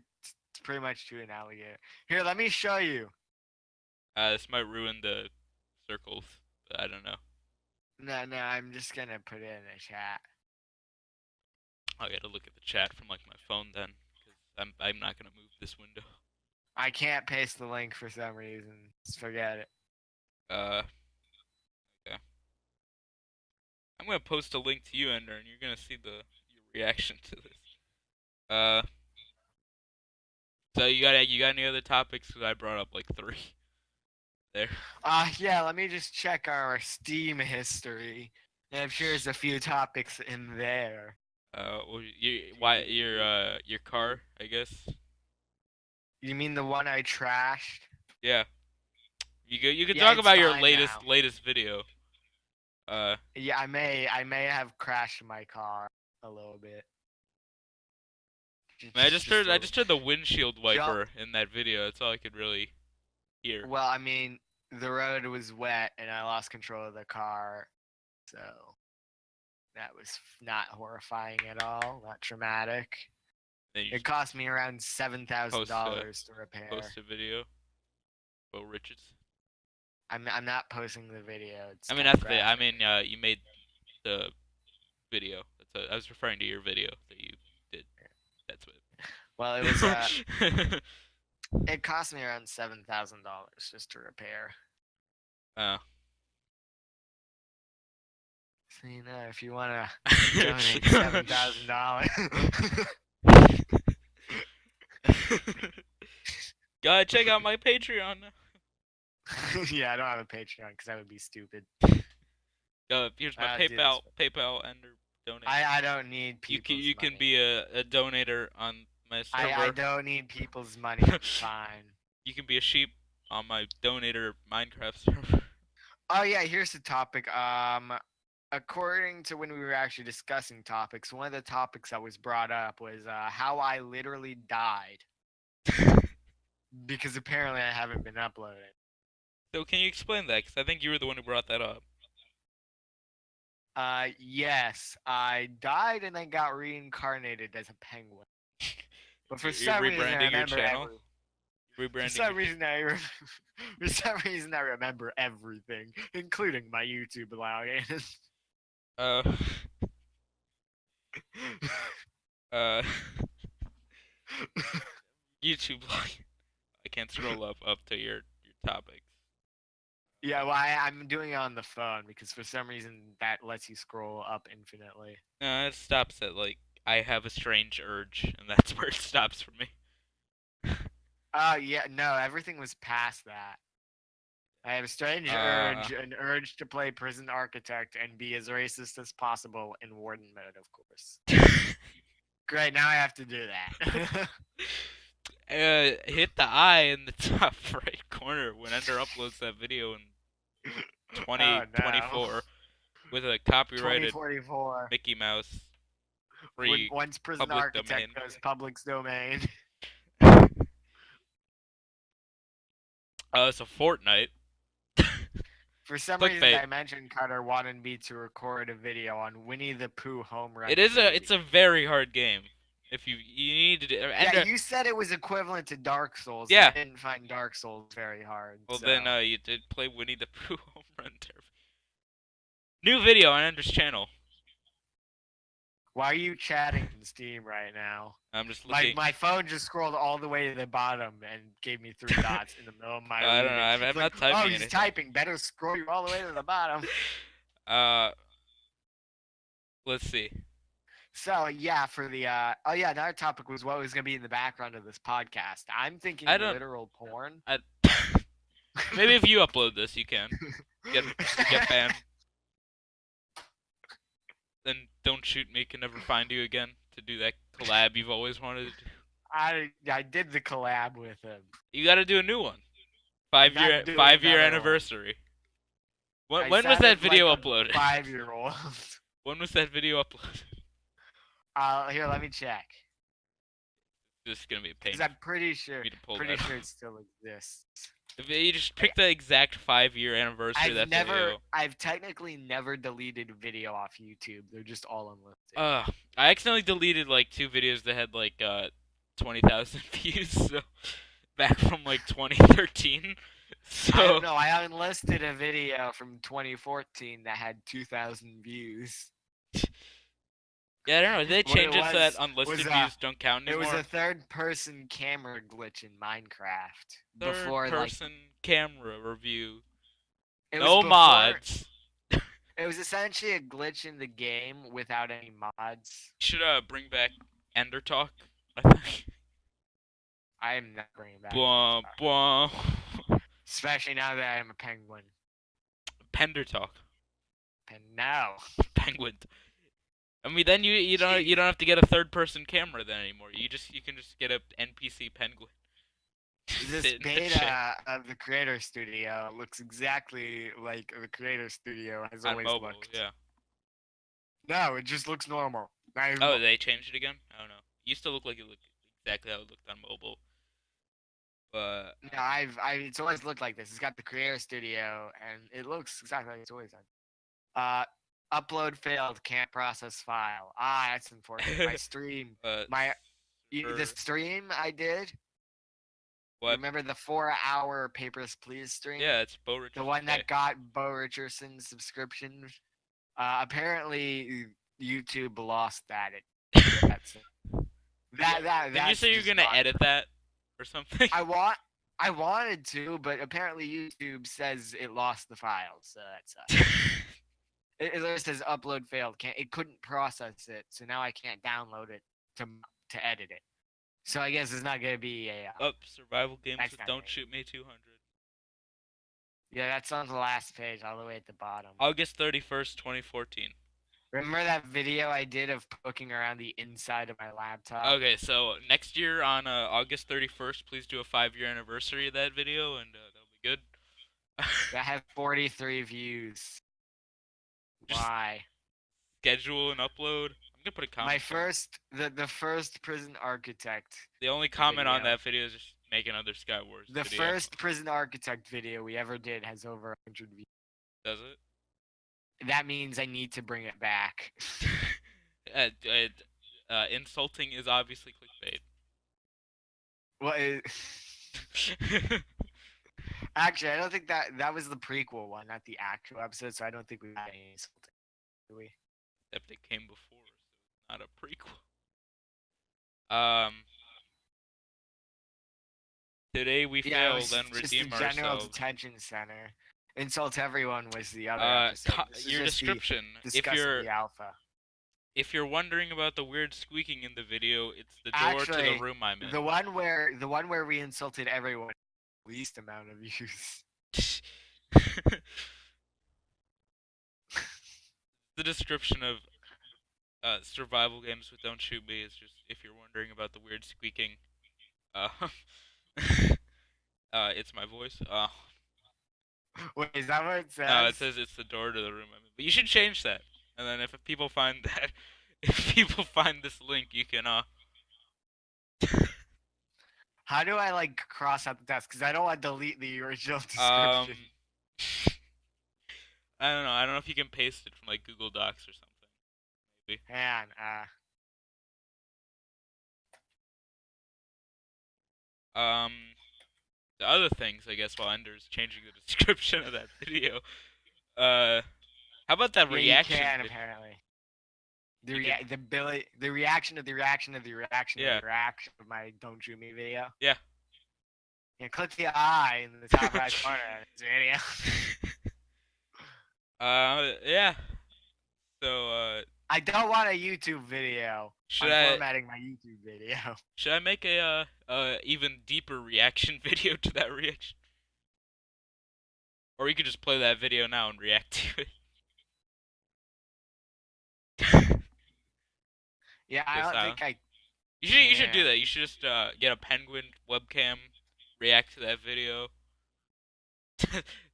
pretty much to an alligator. Here, let me show you. This might ruin the circles, but I don't know. No, I'm just gonna put it in the chat. I gotta look at the chat from like my phone then, because I'm not gonna move this window. I can't paste the link for some reason. Just forget it. Okay. I'm gonna post a link to you, Ender, and you're gonna see your reaction to this. So you got any other topics? Because I brought up like 3. There. Yeah. Let me just check our Steam history. I'm sure there's a few topics in there. Well, your car, I guess. You mean the one I trashed? Yeah. You can talk about your latest video. Yeah, I may have crashed my car a little bit. I just heard the windshield wiper in that video. That's all I could really hear. Well, I mean, the road was wet and I lost control of the car, so that was not horrifying at all. Not traumatic. It cost me around $7,000 to repair. Post a video. Bo Richards. I'm not posting the video. You made the video. I was referring to your video that you did. That's what. Well, it was. It cost me around $7,000 just to repair. Oh. So if you wanna donate $7,000. Gotta check out my Patreon. Yeah, I don't have a Patreon because that would be stupid. Here's my PayPal and donate. I don't need people's You can be a donator on my server. I don't need people's money. It's fine. You can be a sheep on my donator Minecraft server. Oh yeah, here's the topic. according to when we were actually discussing topics, one of the topics that was brought up was how I literally died. Because apparently I haven't been uploading. So can you explain that? Because I think you were the one who brought that up. Yes, I died and then got reincarnated as a penguin. But for some reason, I remember for some reason, I remember everything, including my YouTube login. YouTube login. I can't scroll up to your topics. Yeah, well, I'm doing it on the phone because for some reason that lets you scroll up infinitely. No, it stops at like I have a strange urge, and that's where it stops for me. Oh yeah, no, everything was past that. I have a strange urge, an urge to play prison architect and be as racist as possible in warden mode, of course. Great, now I have to do that. Hit the I in the top right corner when Ender uploads that video in 2024 with a copyrighted Mickey Mouse free once prison public architect domain. goes public domain. So Fortnite. For some reason, DimensionCutter wanted me to record a video on Winnie the Pooh home run. It's a very hard game. If you need to, yeah, you said it was equivalent to Dark Souls. Yeah, I didn't find Dark Souls very hard. Well, so. then you did play Winnie the Pooh home run derby. New video on Ender's channel. Why are you chatting in Steam right now? I'm just looking. My phone just scrolled all the way to the bottom and gave me 3 dots in the middle of my. I don't know. I'm not typing. Oh, he's typing. Better scroll you all the way to the bottom. Let's see. So yeah, for the another topic was what was gonna be in the background of this podcast. I'm thinking literal porn. Maybe if you upload this, you can get banned. Then Don't Shoot Me can never find you again to do that collab you've always wanted to do. I did the collab with him. You got to do a new one. 5-year anniversary. When was that video uploaded? 5-year-old. When was that video uploaded? Here, let me check. This is gonna be a pain. Because I'm pretty sure it still exists. If you just pick the exact 5-year anniversary of that video. I've technically never deleted a video off YouTube. They're just all unlisted. I accidentally deleted like 2 videos that had like 20,000 views. So back from like 2013. So I don't know. I unlisted a video from 2014 that had 2,000 views. Yeah, I don't know. Did they change it so that unlisted views don't count anymore? It was a third-person camera glitch in Minecraft. Third-person camera review. No mods. It was essentially a glitch in the game without any mods. You should bring back Ender Talk, I think. I am not bringing back Ender Talk. Especially now that I'm a penguin. Pender Talk. No. Penguin. I mean, then you don't have to get a third-person camera then anymore. You can just get a NPC penguin. This beta of the Creator Studio looks exactly like the Creator Studio has always looked. Yeah. No, it just looks normal. Oh, they changed it again? I don't know. It used to look like it looked exactly how it looked on mobile. But no, it's always looked like this. It's got the Creator Studio, and it looks exactly like it's always done. Upload failed. Can't process file. That's unfortunate. My stream. The stream I did. What? Remember the 4-hour Papers, Please stream? Yeah, it's Bo Richardson. The one that got Bo Richardson's subscription. Apparently, YouTube lost that. Did you say you're gonna edit that or something? I wanted to, but apparently YouTube says it lost the file, so that sucks. It says upload failed. It couldn't process it, so now I can't download it to edit it. So I guess it's not gonna be a survival games with Don't Shoot Me 200. Yeah, that's on the last page, all the way at the bottom. August 31st, 2014. Remember that video I did of poking around the inside of my laptop? Okay, so next year on August 31st, please do a 5-year anniversary of that video, and that'll be good. That has 43 views. Why? Schedule and upload. I'm gonna put a comment. The first Prison Architect. The only comment on that video is just make another Skywars video. The first Prison Architect video we ever did has over 100 views. Does it? That means I need to bring it back. Insulting is obviously clickbait. What? Actually, I don't think that was the prequel one, not the actual episode. So I don't think we got any insulting. Do we? Except it came before, so it's not a prequel. Today we fail, then redeem ourselves. General Detention Center. Insult everyone was the other episode. Your description. The alpha. If you're wondering about the weird squeaking in the video, it's the door to the room I'm in. The one where we insulted everyone, least amount of views. The description of survival games with Don't Shoot Me is just if you're wondering about the weird squeaking. It's my voice. Wait, is that what it says? No, it says it's the door to the room I'm in. But you should change that. And then if people find that, if people find this link, you can How do I like cross out the text? Because I don't want to delete the original description. I don't know. I don't know if you can paste it from like Google Docs or something. Maybe. Man, the other things, I guess, while Ender's changing the description of that video. How about that reaction? You can, apparently. The reaction of the reaction of the reaction of the reaction of my Don't Shoot Me video. Yeah. Yeah, click the eye in the top right corner of this video. Yeah. So, I don't want a YouTube video. I'm formatting my YouTube video. Should I make a even deeper reaction video to that reaction? Or you could just play that video now and react to it. Yeah, I don't think I. You should do that. You should just get a penguin webcam, react to that video.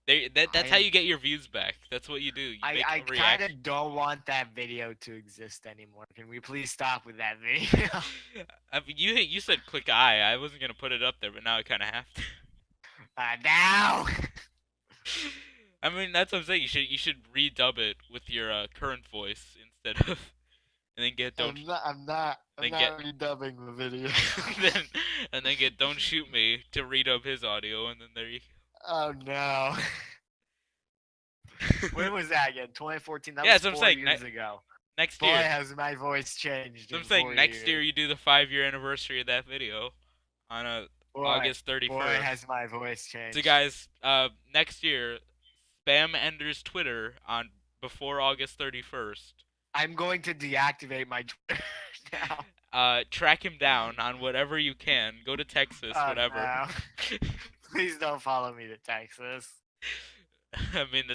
That's how you get your views back. That's what you do. I kind of don't want that video to exist anymore. Can we please stop with that video? I mean, you said click I. I wasn't gonna put it up there, but now I kind of have to. Now. I mean, that's what I'm saying. You should redub it with your current voice instead of, and then get don't. I'm not redubbing the video. and then get Don't Shoot Me to redub his audio, and then there you go. Oh no. When was that again? 2014? That was 4 years ago. Next year. Boy, has my voice changed. So I'm saying next year you do the 5-year anniversary of that video on August 31st. Boy, has my voice changed. So guys, next year, spam Ender's Twitter on before August 31st. I'm going to deactivate my Twitter now. Track him down on whatever you can. Go to Texas, whatever. No. Please don't follow me to Texas. I mean,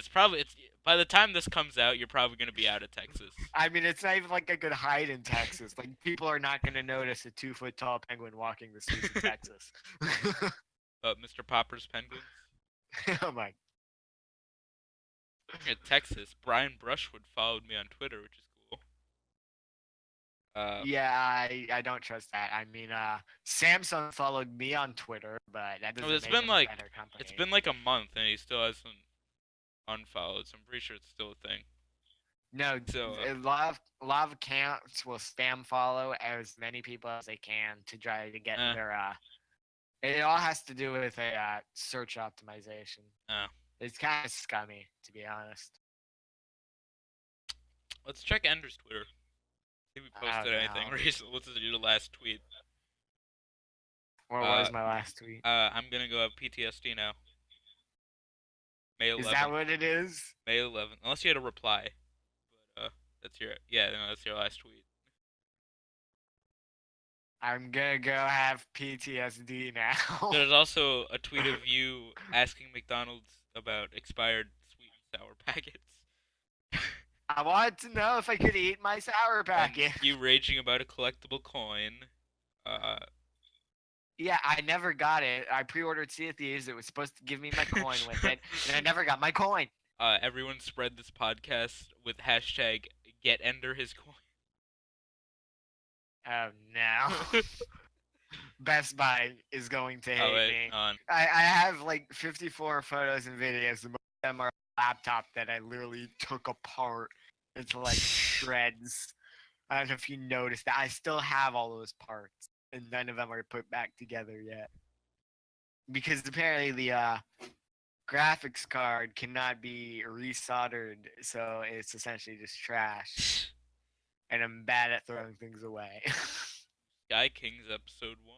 by the time this comes out, you're probably going to be out of Texas. I mean, it's not even like I could hide in Texas. Like, people are not going to notice a 2-foot-tall penguin walking the streets of Texas. Mr. Popper's penguins? Oh my. In Texas, Brian Brushwood followed me on Twitter, which is cool. Yeah, I don't trust that. I mean, Samsung followed me on Twitter, but that doesn't make him a better company. It's been like a month, and he still hasn't unfollowed, so I'm pretty sure it's still a thing. No, so, a lot of accounts will spam follow as many people as they can to try to get their. It all has to do with a search optimization. It's kind of scummy, to be honest. Let's check Ender's Twitter. See if we posted anything recently. What's your last tweet? What was my last tweet? I'm gonna go have PTSD now. May 11th. Is that what it is? May 11th. Unless you had a reply. But that's your last tweet. I'm gonna go have PTSD now. There's also a tweet of you asking McDonald's about expired sweet and sour packets. I wanted to know if I could eat my sour packet. And you raging about a collectible coin. Yeah, I never got it. I pre-ordered Sea of Thieves. It was supposed to give me my coin with it, and I never got my coin. everyone spread this podcast with hashtag get Ender his coin. Oh no. Best Buy is going to hate me. On. I have like 54 photos and videos. Most of them are a laptop that I literally took apart into like shreds. I don't know if you noticed that. I still have all those parts, and none of them are put back together yet. Because apparently the graphics card cannot be resoldered, so it's essentially just trash. And I'm bad at throwing things away. Guy King's episode 1.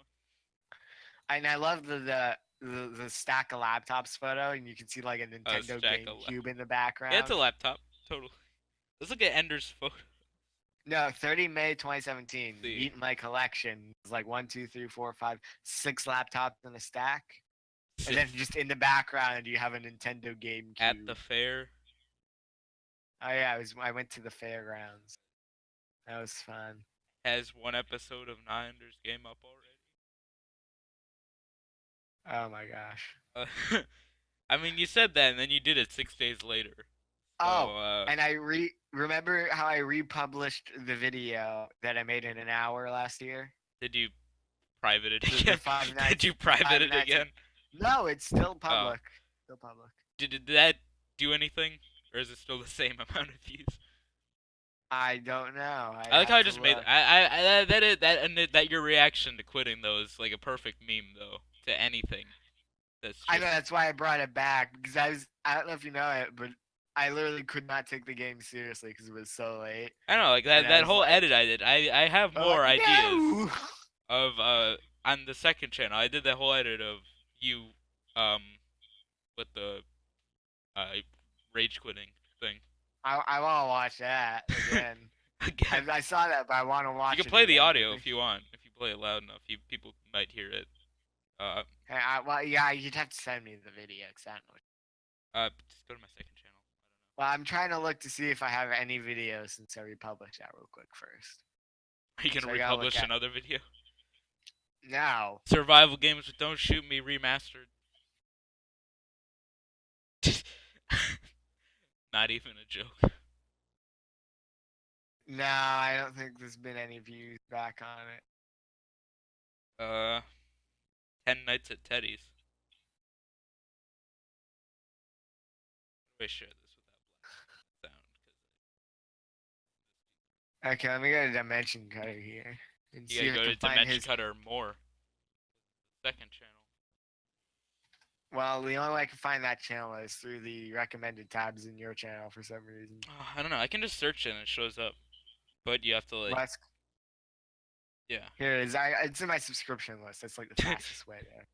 And I love the stack of laptops photo, and you can see like a Nintendo GameCube in the background. Yeah, it's a laptop. Totally. Let's look at Ender's photo. No, 30 May 2017. Eat my collection. It's like 1, 2, 3, 4, 5, 6 laptops in a stack. And then just in the background, you have a Nintendo GameCube. At the fair. Oh yeah, I went to the fairgrounds. That was fun. Has one episode of Niners game up already? Oh my gosh. I mean, you said that, and then you did it 6 days later. So, and I remember how I republished the video that I made in an hour last year. Did you private it again? Did you private it again? No, it's still public. Still public. Did that do anything, or is it still the same amount of views? I don't know. I like how I just made that your reaction to quitting though is like a perfect meme though to anything. I know, that's why I brought it back, because I don't know if you know it, but I literally could not take the game seriously because it was so late. I know, like that whole edit I did. I have more ideas of on the second channel. I did that whole edit of you with the rage quitting thing. I want to watch that again. I saw that, but I want to watch it. You can play the audio if you want. If you play it loud enough, people might hear it. Well, yeah, you'd have to send me the video, because I don't know. Just go to my second channel. Well, I'm trying to look to see if I have any videos since I republished that real quick first. Are you gonna republish another video? No. Survival games with Don't Shoot Me remastered. Not even a joke. No, I don't think there's been any views back on it. 10 Nights at Teddy's. How do I share this without sound? Okay, let me go to DimensionCutter here. And you gotta go to DimensionCutter more. Second channel. Well, the only way I can find that channel is through the recommended tabs in your channel for some reason. I don't know. I can just search it and it shows up. But you have to like... Yeah. Here it is. It's in my subscription list. That's like the fastest way there.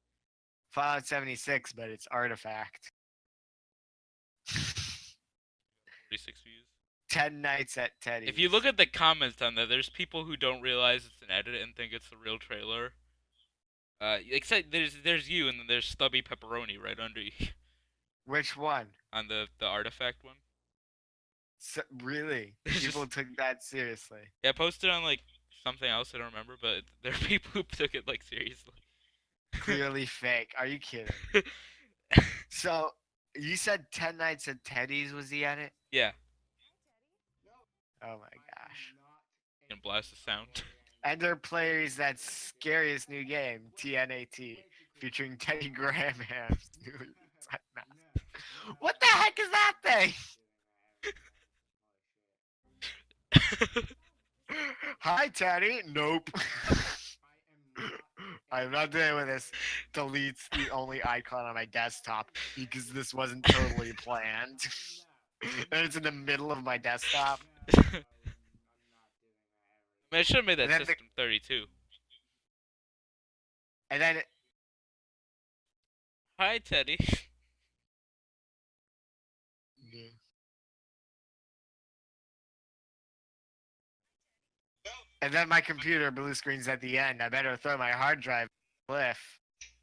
Fallout 76, but it's Artifact. 46 views. 10 Nights at Teddy's. If you look at the comments on that, there's people who don't realize it's an edit and think it's the real trailer. Except there's you and then there's Stubby Pepperoni right under you. Which one? On the Artifact one. So, really? People took that seriously. Yeah, I posted on like something else I don't remember, but there are people who took it like seriously. Clearly fake. Are you kidding? So, you said 10 Nights at Teddy's was the edit? Yeah. Oh my gosh. You can blast the sound. Ender plays that scariest new game, TNAT, featuring Teddy Graham's new What the heck is that thing? Hi, Teddy. Nope. I'm not dealing with this. Deletes the only icon on my desktop because this wasn't totally planned. And it's in the middle of my desktop. I should have made that System 32. And then... Hi, Teddy. Yeah. And then my computer blue screens at the end. I better throw my hard drive in the cliff.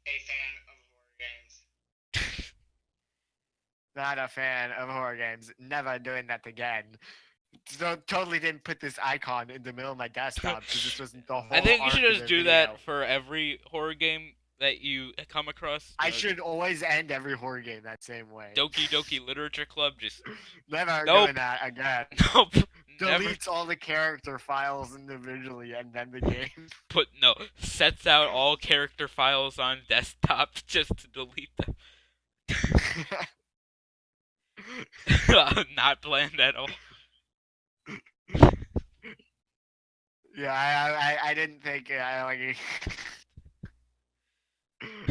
A fan of horror games. Not a fan of horror games. Never doing that again. So totally didn't put this icon in the middle of my desktop because this wasn't the whole. I think you should just do that for every horror game that you come across? I should always end every horror game that same way. Doki Doki Literature Club just never doing that again. Nope. Deletes all the character files individually and then the game. Sets out all character files on desktop just to delete them. Not planned at all. Yeah, I didn't think I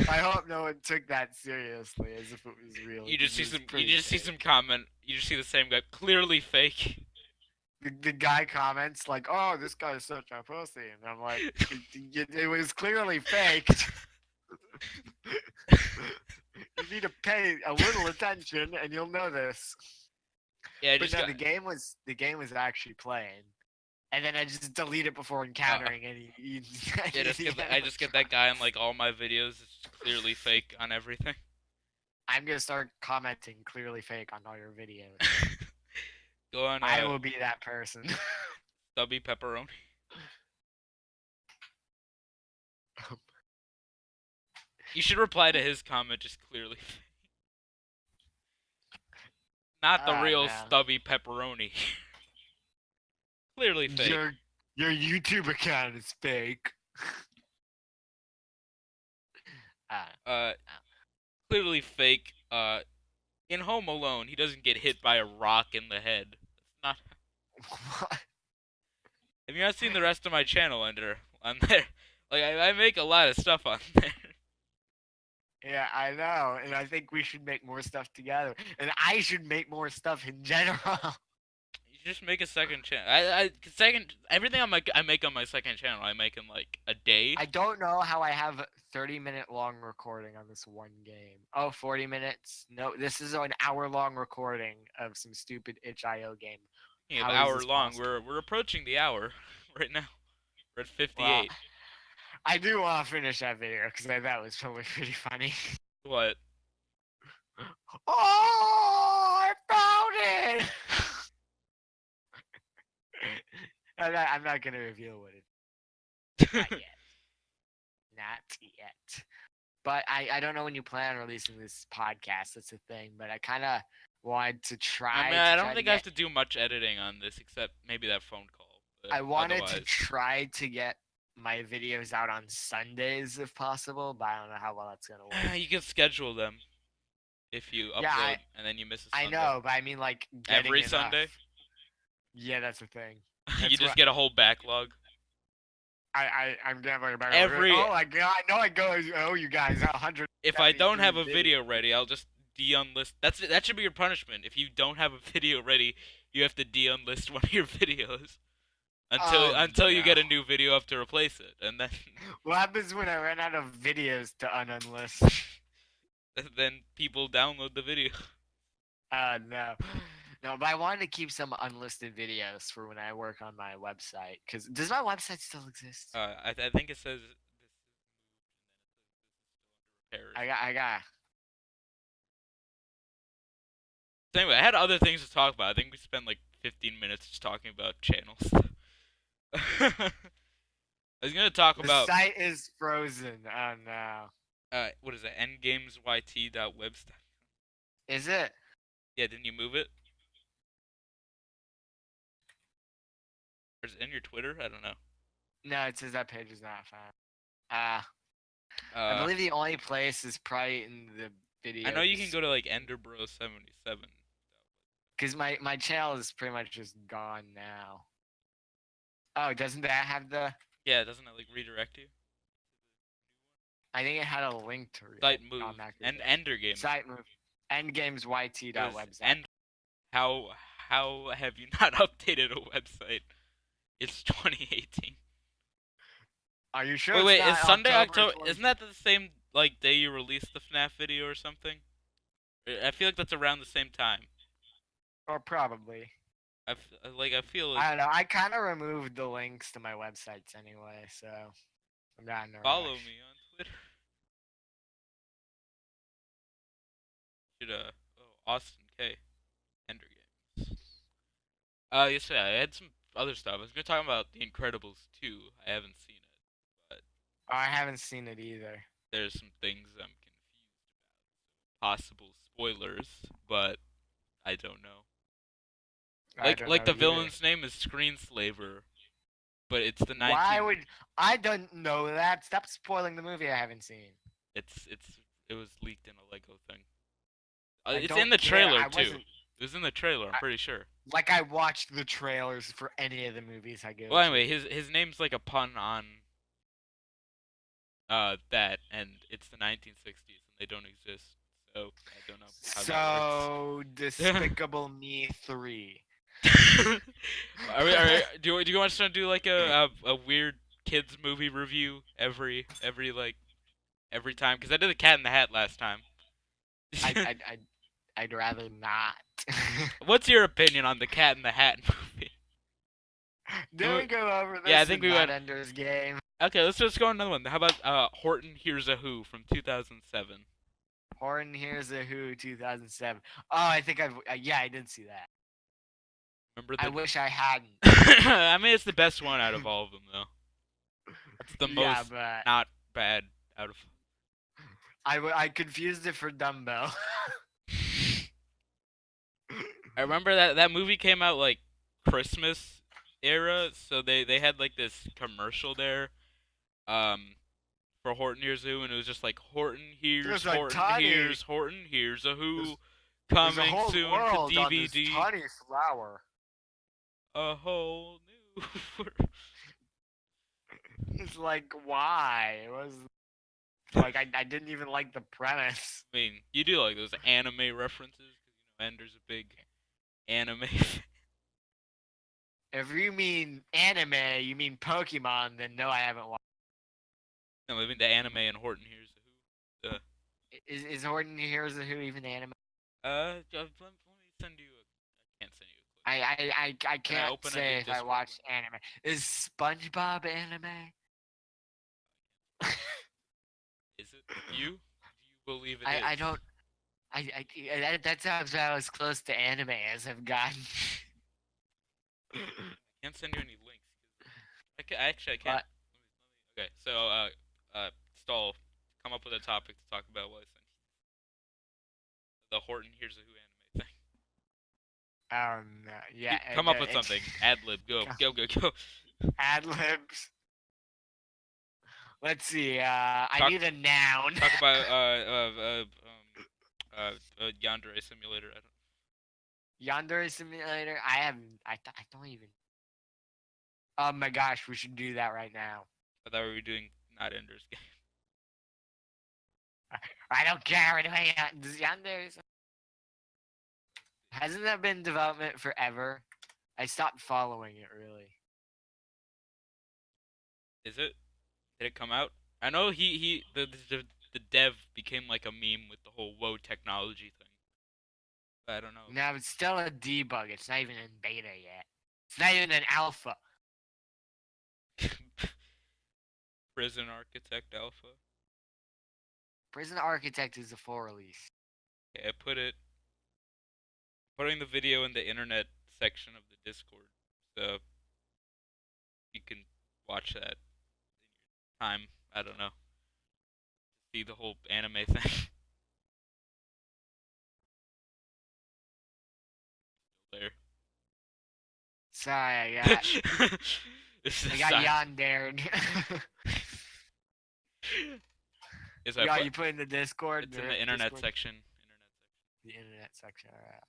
hope no one took that seriously as if it was real. You just see some comment. You just see the same guy, clearly fake. The guy comments like, "Oh, this guy is such a pussy," and I'm like, "It was clearly faked." You need to pay a little attention, and you'll know this. Yeah, but no, the game was actually playing, and then I just delete it before encountering any. I just get that guy on like all my videos. It's clearly fake on everything. I'm gonna start commenting clearly fake on all your videos. Go on. I will be that person. Stubby Pepperoni. You should reply to his comment just clearly fake. Not the real Stubby Pepperoni. Clearly fake. Your YouTube account is fake. Clearly fake. In Home Alone, he doesn't get hit by a rock in the head. That's not. What? Have you not seen the rest of my channel on there? Like I make a lot of stuff on there. Yeah, I know, and I think we should make more stuff together, and I should make more stuff in general. You just make a second channel. Everything I make on my second channel. I make in like a day. I don't know how I have 30-minute long recording on this one game. Oh, 40 minutes? No, this is an hour-long recording of some stupid itch.io game. Yeah, hour long. Possible? We're approaching the hour right now. We're at 58. Well, I do want to finish that video because that was probably pretty funny. What? Oh, I found it! I'm not gonna reveal what it is. Not yet. Not yet. But I don't know when you plan on releasing this podcast. That's the thing. But I kind of wanted to try. I don't think I have to do much editing on this except maybe that phone call. I wanted to try to get my videos out on Sundays if possible, but I don't know how well that's gonna work. You can schedule them if you upload and then you miss a Sunday. I know, but I mean like every Sunday. Yeah, that's the thing. You just get a whole backlog. I'm definitely about oh my god, I know I owe you guys 100. If I don't have a video ready, I'll just de-unlist. That should be your punishment. If you don't have a video ready, you have to de-unlist one of your videos until you get a new video up to replace it, and then. What happens when I run out of videos to unlist? Then people download the video. No. No, but I wanted to keep some unlisted videos for when I work on my website. Cause does my website still exist? I think it says. I got. So anyway, I had other things to talk about. I think we spent like 15 minutes just talking about channels. I was gonna talk about. The site is frozen. Oh no. What is it? Endgamesyt.webs. Is it? Yeah, didn't you move it? Or is it in your Twitter? I don't know. No, it says that page is not found. I believe the only place is probably in the video. I know you can go to like Enderbro77. Cause my channel is pretty much just gone now. Oh, doesn't that have the? Yeah, doesn't it like redirect you? I think it had a link to site move and Endergame. Site move. Endgamesyt.website. How have you not updated a website? It's 2018. Are you sure? Wait, is Sunday October? Isn't that the same like day you released the FNAF video or something? I feel like that's around the same time. Or probably. I feel like. I don't know. I kind of removed the links to my websites anyway, so I'm not in a Follow rush. me on Twitter. Should Austin K. Ender Games. Yes, I had some other stuff. I was gonna talk about The Incredibles 2. I haven't seen it, but. Oh, I haven't seen it either. there's some things I'm confused about. Possible spoilers, but I don't know. Like the villain's name is Screenslaver, but it's the 19. Why would I don't know that? Stop spoiling the movie I haven't seen. It was leaked in a Lego thing. It's in the trailer too. It was in the trailer, I'm pretty sure. Like I watched the trailers for any of the movies I go. Well, anyway, his name's like a pun on that, and it's the 1960s, and they don't exist. So I don't know how that works. Despicable Me 3. Do you want us to do like a weird kids movie review every time? Because I did the Cat in the Hat last time. I'd rather not. What's your opinion on the Cat in the Hat movie? Did we go over this? Yeah, I think we went. Ender's Game. Okay, let's just go on another one. How about Horton Hears a Who from 2007? Horton Hears a Who 2007. Oh, I think I did see that. Remember I wish I hadn't. I mean, it's the best one out of all of them, though. It's the most not bad out of. I confused it for Dumbo. I remember that movie came out like Christmas era, so they had like this commercial there, for Horton Hears a Who, and it was just like Horton hears a Who, coming soon to DVD. Tiny flower. A whole new. It's like, why? It was like I didn't even like the premise. I mean, you do like those anime references, because Ender's a big anime. If you mean anime, you mean Pokemon, then no, I haven't watched. No, I mean the anime and Horton Hears a Who. Is Horton Hears a Who even anime? Let me send you. I can't send you. I can't say if I watch anime. Is SpongeBob anime? Is it you? Do you believe it is? I don't. That sounds about as close to anime as I've gotten. I can't send you any links. I can't. Okay, so Stall, come up with a topic to talk about while I send you. The Horton Hears a Who anime thing. Yeah. Come up with something. Ad lib. Go. Ad libs. Let's see. I need a noun. Talk about Yandere Simulator. Yandere Simulator. I don't even. Oh my gosh, we should do that right now. I thought we were doing not Ender's Game. I don't care. Anyway, Yandere. Hasn't that been in development forever? I stopped following it, really. Is it? Did it come out? I know the dev became like a meme with the whole woe technology thing. But I don't know. No, it's still a debug. It's not even in beta yet. It's not even an alpha. Prison Architect Alpha. Prison Architect is a full release. Okay, putting the video in the internet section of the Discord, so you can watch that in your time. I don't know. See the whole anime thing. There. Sorry, I got yandered. You put in the Discord? It's in the internet section. The internet section, alright.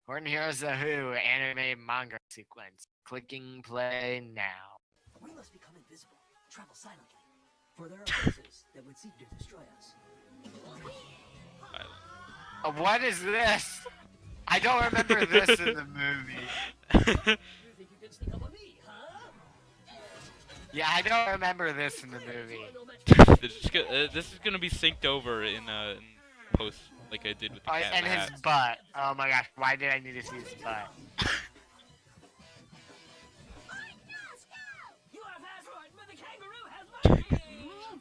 Horton Hears a Who anime manga sequence. Clicking play now. We must become invisible, travel silently, for there are forces that would seek to destroy us. What is this? I don't remember this in the movie. You think you can sneak up on me, huh? Yeah, I don't remember this in the movie. This is gonna be synced over in post, like I did with the cat and his butt. Oh my gosh, why did I need to see his butt?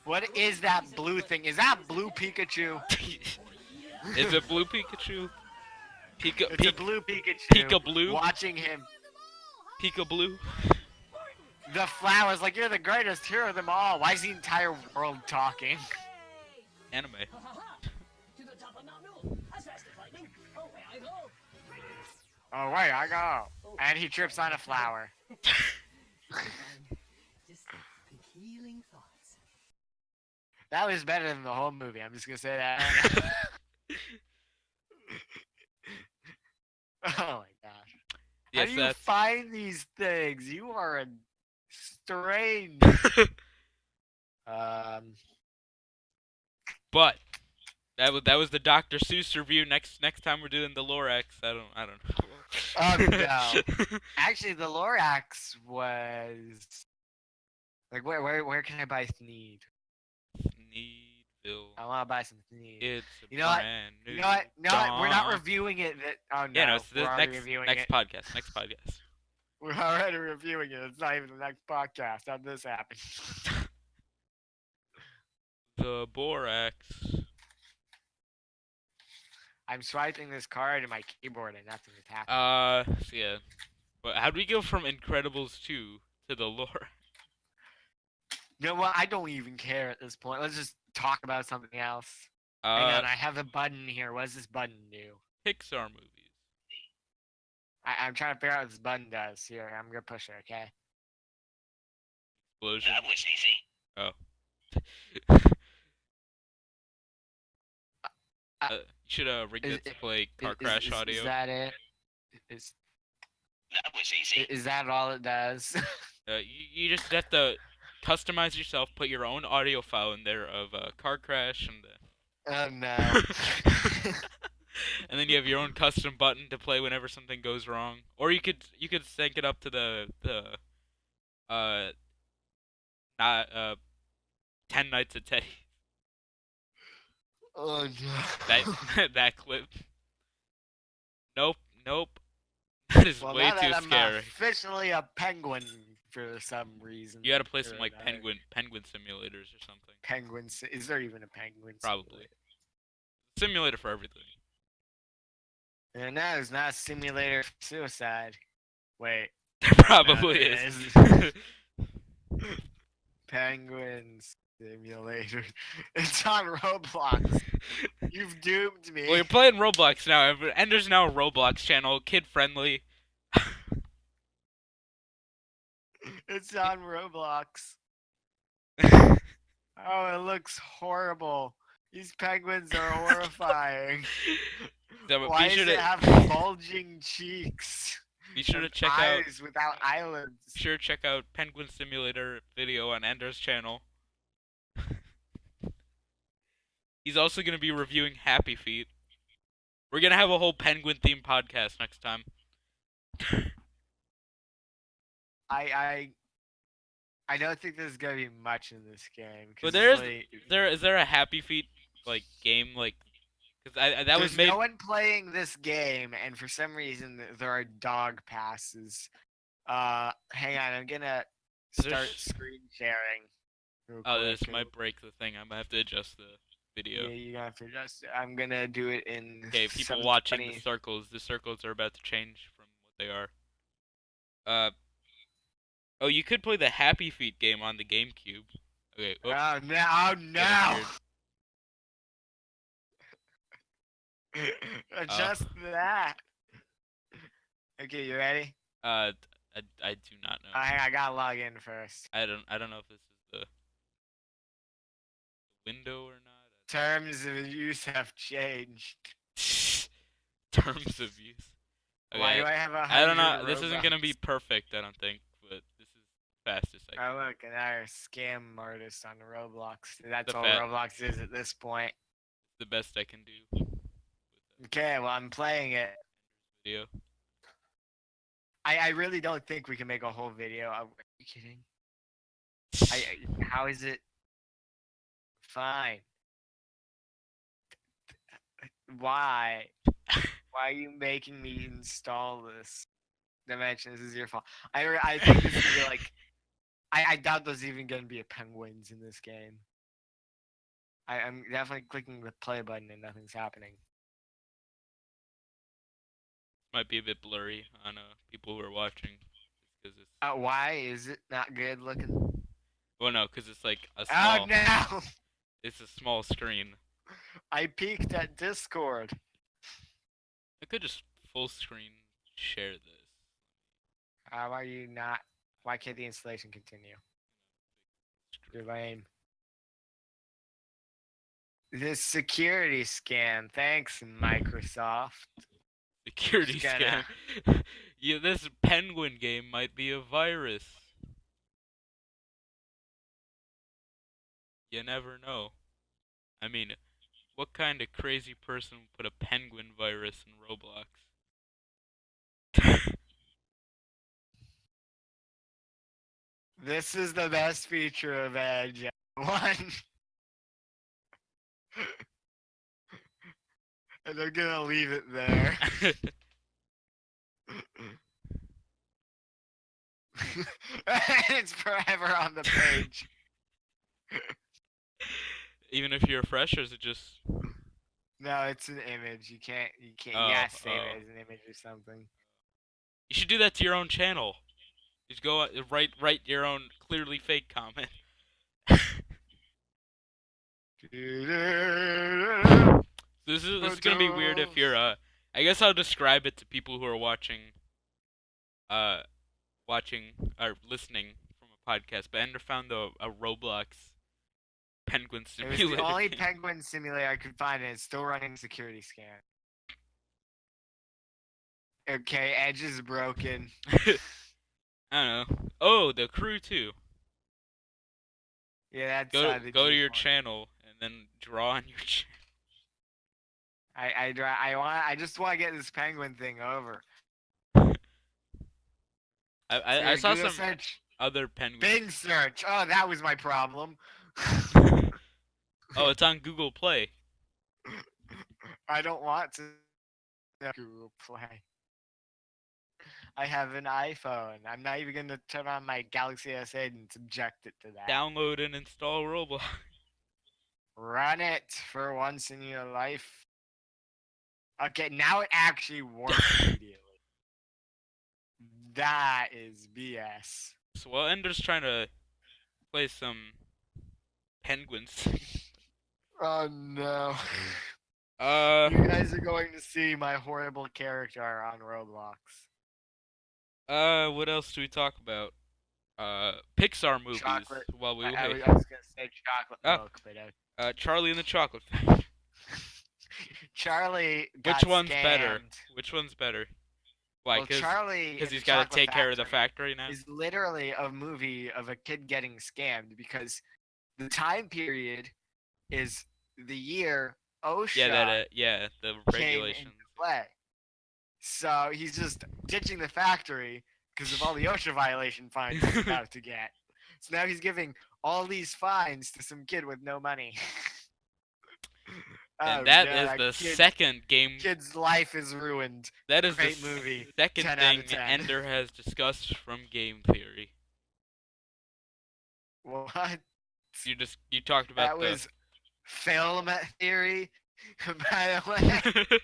What is that blue thing? Is that blue Pikachu? Is it blue Pikachu? It's a blue Pikachu. Pika Blue? Watching him. Pika Blue? The flower's like, you're the greatest hero of them all. Why is the entire world talking? Anime. To the top of Mount Newell, as fast as lightning. Away I go. Oh, wait, I go. And he trips on a flower. Just think healing thoughts. That was better than the whole movie. I'm just gonna say that. Oh my gosh. How do you find these things? You are a strange. But that was the Dr. Seuss review. Next time we're doing the Lorax. I don't know. Oh no. Actually, the Lorax was like where can I buy Thneed? Thneedville. I want to buy some Thneed. It's you know what? new You know what? No, dawn. we're not reviewing it. Oh no. Yeah, no, it's the we're next reviewing it. podcast. Next podcast. We're already reviewing it. It's not even the next podcast. How'd this happen? The Borax. I'm swiping this card in my keyboard and nothing is happening. So yeah. But how'd we go from Incredibles 2 to the lore? You know what? I don't even care at this point. Let's just talk about something else. Hang on, I have a button here. What does this button do? Pixar movies. I'm trying to figure out what this button does. Here, I'm gonna push it, okay? Explosion. That was easy. Oh. You should rig it to play car crash audio. Is that it? That was easy. Is that all it does? You just have to customize yourself, put your own audio file in there of car crash and Oh no. and then you have your own custom button to play whenever something goes wrong. Or you could sync it up to the 10 Nights at Teddy. Oh no. That clip. Nope. That is Well, way now too that I'm scary. officially a penguin for some reason. You gotta play some like penguin simulators or something. Penguins? Is there even a penguin? Probably. Simulator for everything. And no, it's not a simulator for suicide. Wait. There probably is. Penguin simulator. It's on Roblox. You've doomed me. Well, you're playing Roblox now, and there's now a Roblox channel, kid friendly. It's on Roblox. Oh, it looks horrible. These penguins are horrifying. Why does it have bulging cheeks? Be sure to check eyes without eyelids. Be sure to check out Penguin Simulator video on Ender's channel. He's also gonna be reviewing Happy Feet. We're gonna have a whole penguin themed podcast next time. I don't think there's gonna be much in this game. But is there a Happy Feet like game like? Because there's no one playing this game, and for some reason there are dog passes. Hang on, I'm gonna start screen sharing. Oh, this might break the thing. I might have to adjust the video. Yeah, you're gonna have to adjust it. I'm gonna do it in. Okay, people watching the circles. The circles are about to change from what they are. Oh, you could play the Happy Feet game on the GameCube. Okay. Oops. Oh no! Just that. Okay, you ready? I do not know. I gotta log in first. I don't know if this is the window or not. Terms of use have changed. Terms of use. Okay. Why do I have I don't know. This isn't gonna be perfect, I don't think, but this is fastest I can. Oh look, another scam artist on Roblox. That's all Roblox is at this point. The best I can do. Okay, well I'm playing it. Video. I really don't think we can make a whole video. Are you kidding? How is it? Fine. Why? Why are you making me install this? Dimension, this is your fault. I think this is gonna be like. I doubt there's even gonna be a penguins in this game. I'm definitely clicking the play button and nothing's happening. Might be a bit blurry on people who are watching. Cause it's. Why is it not good looking? Well, no, cause it's like a small. Oh no! It's a small screen. I peeked at Discord. I could just full screen share this. How are you not? Why can't the installation continue? You're lame. This security scan. Thanks, Microsoft. Security scan. Yeah, this penguin game might be a virus. You never know. I mean, what kind of crazy person would put a penguin virus in Roblox? This is the best feature of Edge. One. And I'm gonna leave it there. It's forever on the page. Even if you're fresh, or is it just? No, it's an image. You can't. You gotta save it as an image or something. You should do that to your own channel. Just go write your own clearly fake comment. This is gonna be weird if you're I guess I'll describe it to people who are watching or listening from a podcast. But Ender found a Roblox penguin simulator. It was the only penguin simulator I could find, and it's still running security scan. Okay, Edge is broken. I don't know. Oh, the crew too. Yeah, that's go to your channel and then draw on your channel. I just want to get this penguin thing over. I saw some other penguins. Bing search. Oh, that was my problem. Oh, it's on Google Play. I don't want to Google Play. I have an iPhone. I'm not even gonna turn on my Galaxy S8 and subject it to that. Download and install Roblox. Run it for once in your life. Okay, now it actually works immediately. That is BS. So while Ender's trying to play some penguins. Oh no. You guys are going to see my horrible character on Roblox. What else do we talk about? Pixar movies. Chocolate. While we wait. I was gonna say chocolate milk, but Charlie and the Chocolate Factory. Charlie got Which one's scammed. better? Which one's better? Why? Well, Charlie, because he's got to take care of the factory now. Is literally a movie of a kid getting scammed because the time period is the year OSHA. The regulations. Came into play. So he's just ditching the factory because of all the OSHA violation fines he's about to get. So now he's giving all these fines to some kid with no money. And that is the second game. Kid's life is ruined. That is Great the movie. second thing Ender has discussed from game theory. What? You talked about that was film theory. By the way,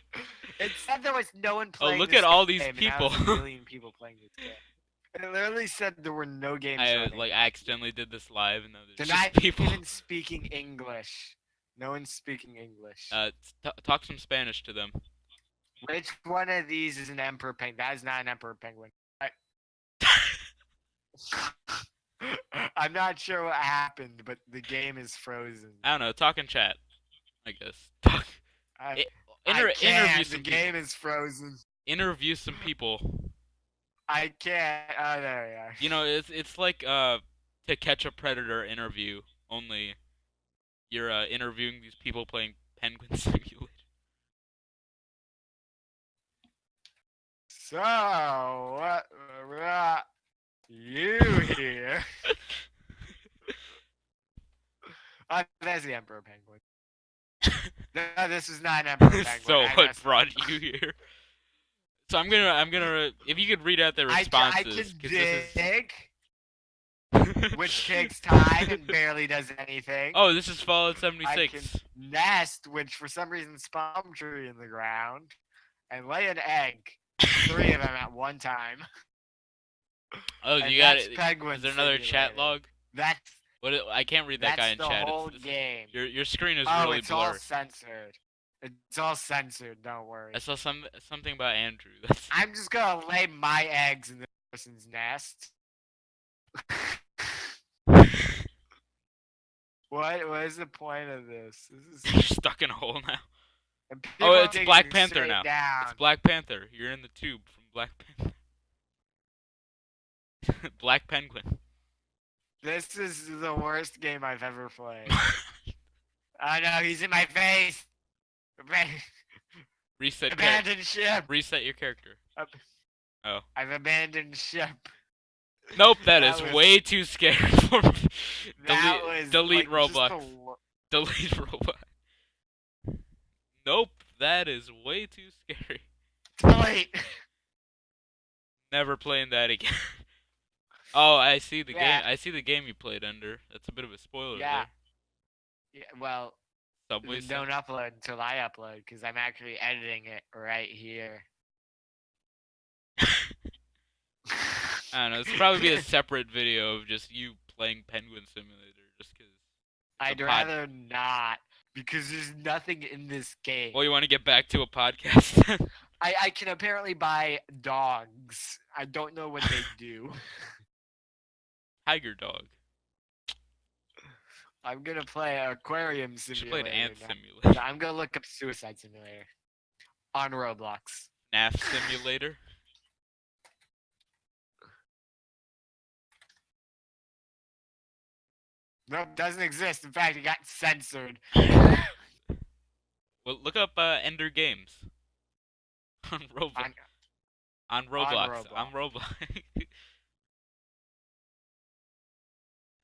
it said there was no one playing. Oh, look at all these people. people. A million people playing this game. It literally said there were no games. I accidentally did this live, and there's They're just not people. even speaking English. No one's speaking English. Talk some Spanish to them. Which one of these is an emperor penguin? That is not an emperor penguin. I'm not sure what happened, but the game is frozen. I don't know. Talk in chat, I guess. Talk. Interview some The game is frozen. Interview some people. I can't. Oh, there we are. You know, it's like To Catch a Predator interview, only you're interviewing these people playing Penguin Simulator. So, what brought you here? That's the Emperor Penguin. No, this is not an Emperor Penguin. So, what brought you here? So I'm gonna, if you could read out the responses. I can dig, which takes time and barely does anything. Oh, this is Fallout 76. I can nest, which for some reason spawns a tree in the ground, and lay an egg. 3 of them at one time. Oh, and you got that's it. Penguin Is there another chat Simulator. log? That's I can't read that guy in the chat. whole game. Your screen is Oh, really it's all blurry. censored. It's all censored. Don't worry. I saw something about Andrew. I'm just gonna lay my eggs in this person's nest. What is the point of this? You're stuck in a hole now. Oh, it's Black Panther now. Down. It's Black Panther. You're in the tube from Black Panther. Black Penguin. This is the worst game I've ever played. Oh no, he's in my face. Reset. Abandoned ship. Reset your character. Oh. I've abandoned ship. Nope, that is way too scary for me. Delete like Roblox. Delete Roblox. Nope, that is way too scary. Delete. Never playing that again. Oh, I see the game. I see the game you played under. That's a bit of a spoiler there. Yeah, well, Subway don't upload until I upload, because I'm actually editing it right here. I don't know. This will probably be a separate video of just you playing Penguin Simulator, just because. I'd rather not, because there's nothing in this game. Well, you want to get back to a podcast? I can apparently buy dogs. I don't know what they do. Tiger dog. I'm gonna play Aquarium Simulator. You should play Ant Simulator. I'm gonna look up Suicide Simulator on Roblox. NAF Simulator. Nope, doesn't exist. In fact, it got censored. Well, look up Ender Games on Roblox. On Roblox. On Roblox.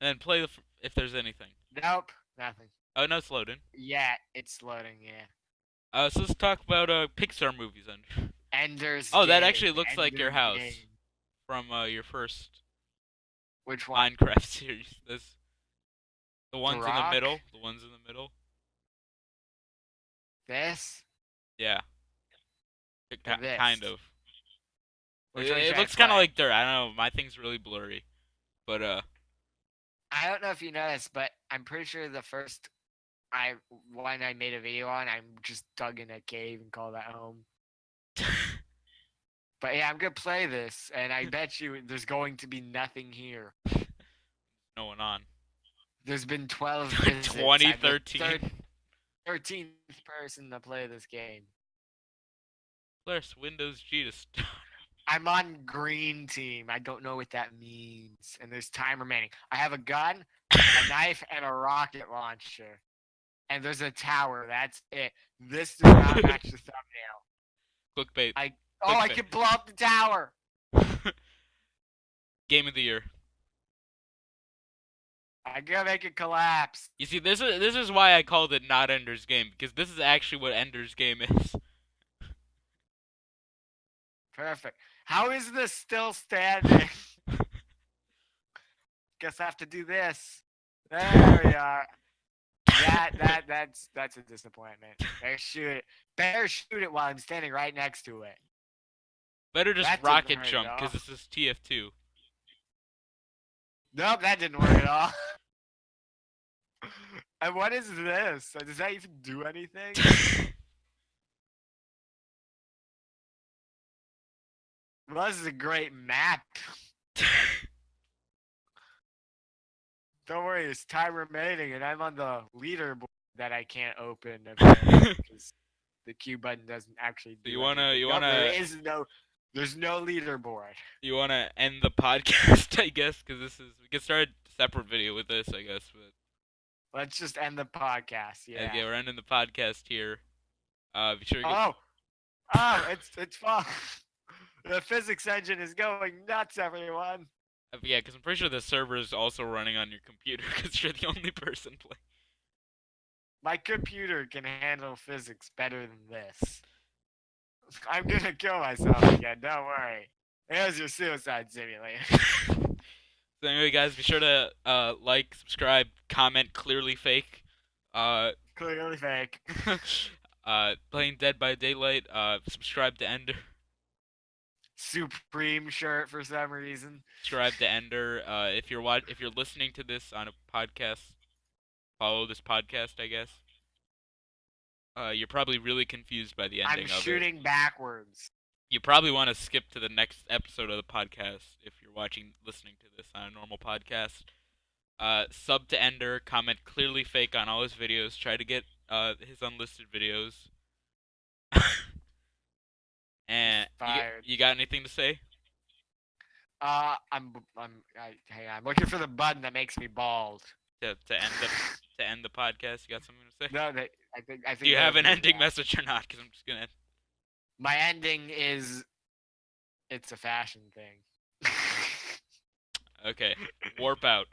And then play if there's anything. Nope, nothing. Oh, no, it's loading. Yeah, it's loading, yeah. So let's talk about Pixar movies, Ender. Ender's Oh, that Game. actually looks like your house. Game. From your first Which one? Minecraft series. The ones in the Rock? middle. The ones in the middle. This? Yeah. This. Kind of. Which one It should I looks kind of play? like dirt. I don't know. My thing's really blurry. But, I don't know if you noticed, but I'm pretty sure the first one I made a video on, I just dug in a cave and called that home. But yeah, I'm gonna play this, and I bet you there's going to be nothing here. no one on. There's been 12 visits. 2013. 13th person to play this game. Press Windows G to start. I'm on green team. I don't know what that means. And there's time remaining. I have a gun, a knife, and a rocket launcher. And there's a tower. That's it. This does not match the thumbnail. Clickbait. I Clickbait. can blow up the tower. Game of the year. I gotta make it collapse. You see, this is why I called it not Ender's Game, because this is actually what Ender's Game is. Perfect. How is this still standing? Guess I have to do this. There we are. That's a disappointment. Better shoot it while I'm standing right next to it. Better just That didn't rocket hurt jump, at all. because this is TF2. Nope, that didn't work at all. And what is this? Does that even do anything? Well, this is a great map. Don't worry, it's time remaining, and I'm on the leaderboard that I can't open because the Q button doesn't actually do anything. There's no leaderboard. You wanna end the podcast, I guess, because we can start a separate video with this, I guess. But Let's just end the podcast. Yeah. Okay, we're ending the podcast here. Be sure Oh, it's fun. The physics engine is going nuts, everyone. Yeah, because I'm pretty sure the server is also running on your computer, because you're the only person playing. My computer can handle physics better than this. I'm gonna kill myself again, don't worry. Here's your suicide simulator. So anyway, guys, be sure to like, subscribe, comment, clearly fake. Clearly fake. Playing Dead by Daylight, subscribe to Ender. Supreme shirt for some reason. Subscribe to Ender. If you're listening to this on a podcast, follow this podcast, I guess. You're probably really confused by the ending of it. I'm shooting backwards. You probably want to skip to the next episode of the podcast if you're listening to this on a normal podcast. Sub to Ender, comment clearly fake on all his videos. Try to get his unlisted videos. And you got anything to say? I'm looking for the button that makes me bald. To end the podcast, you got something to say? No, I think. Do you have an ending message or not? Because I'm just gonna. My ending is, it's a fashion thing. Okay, warp out.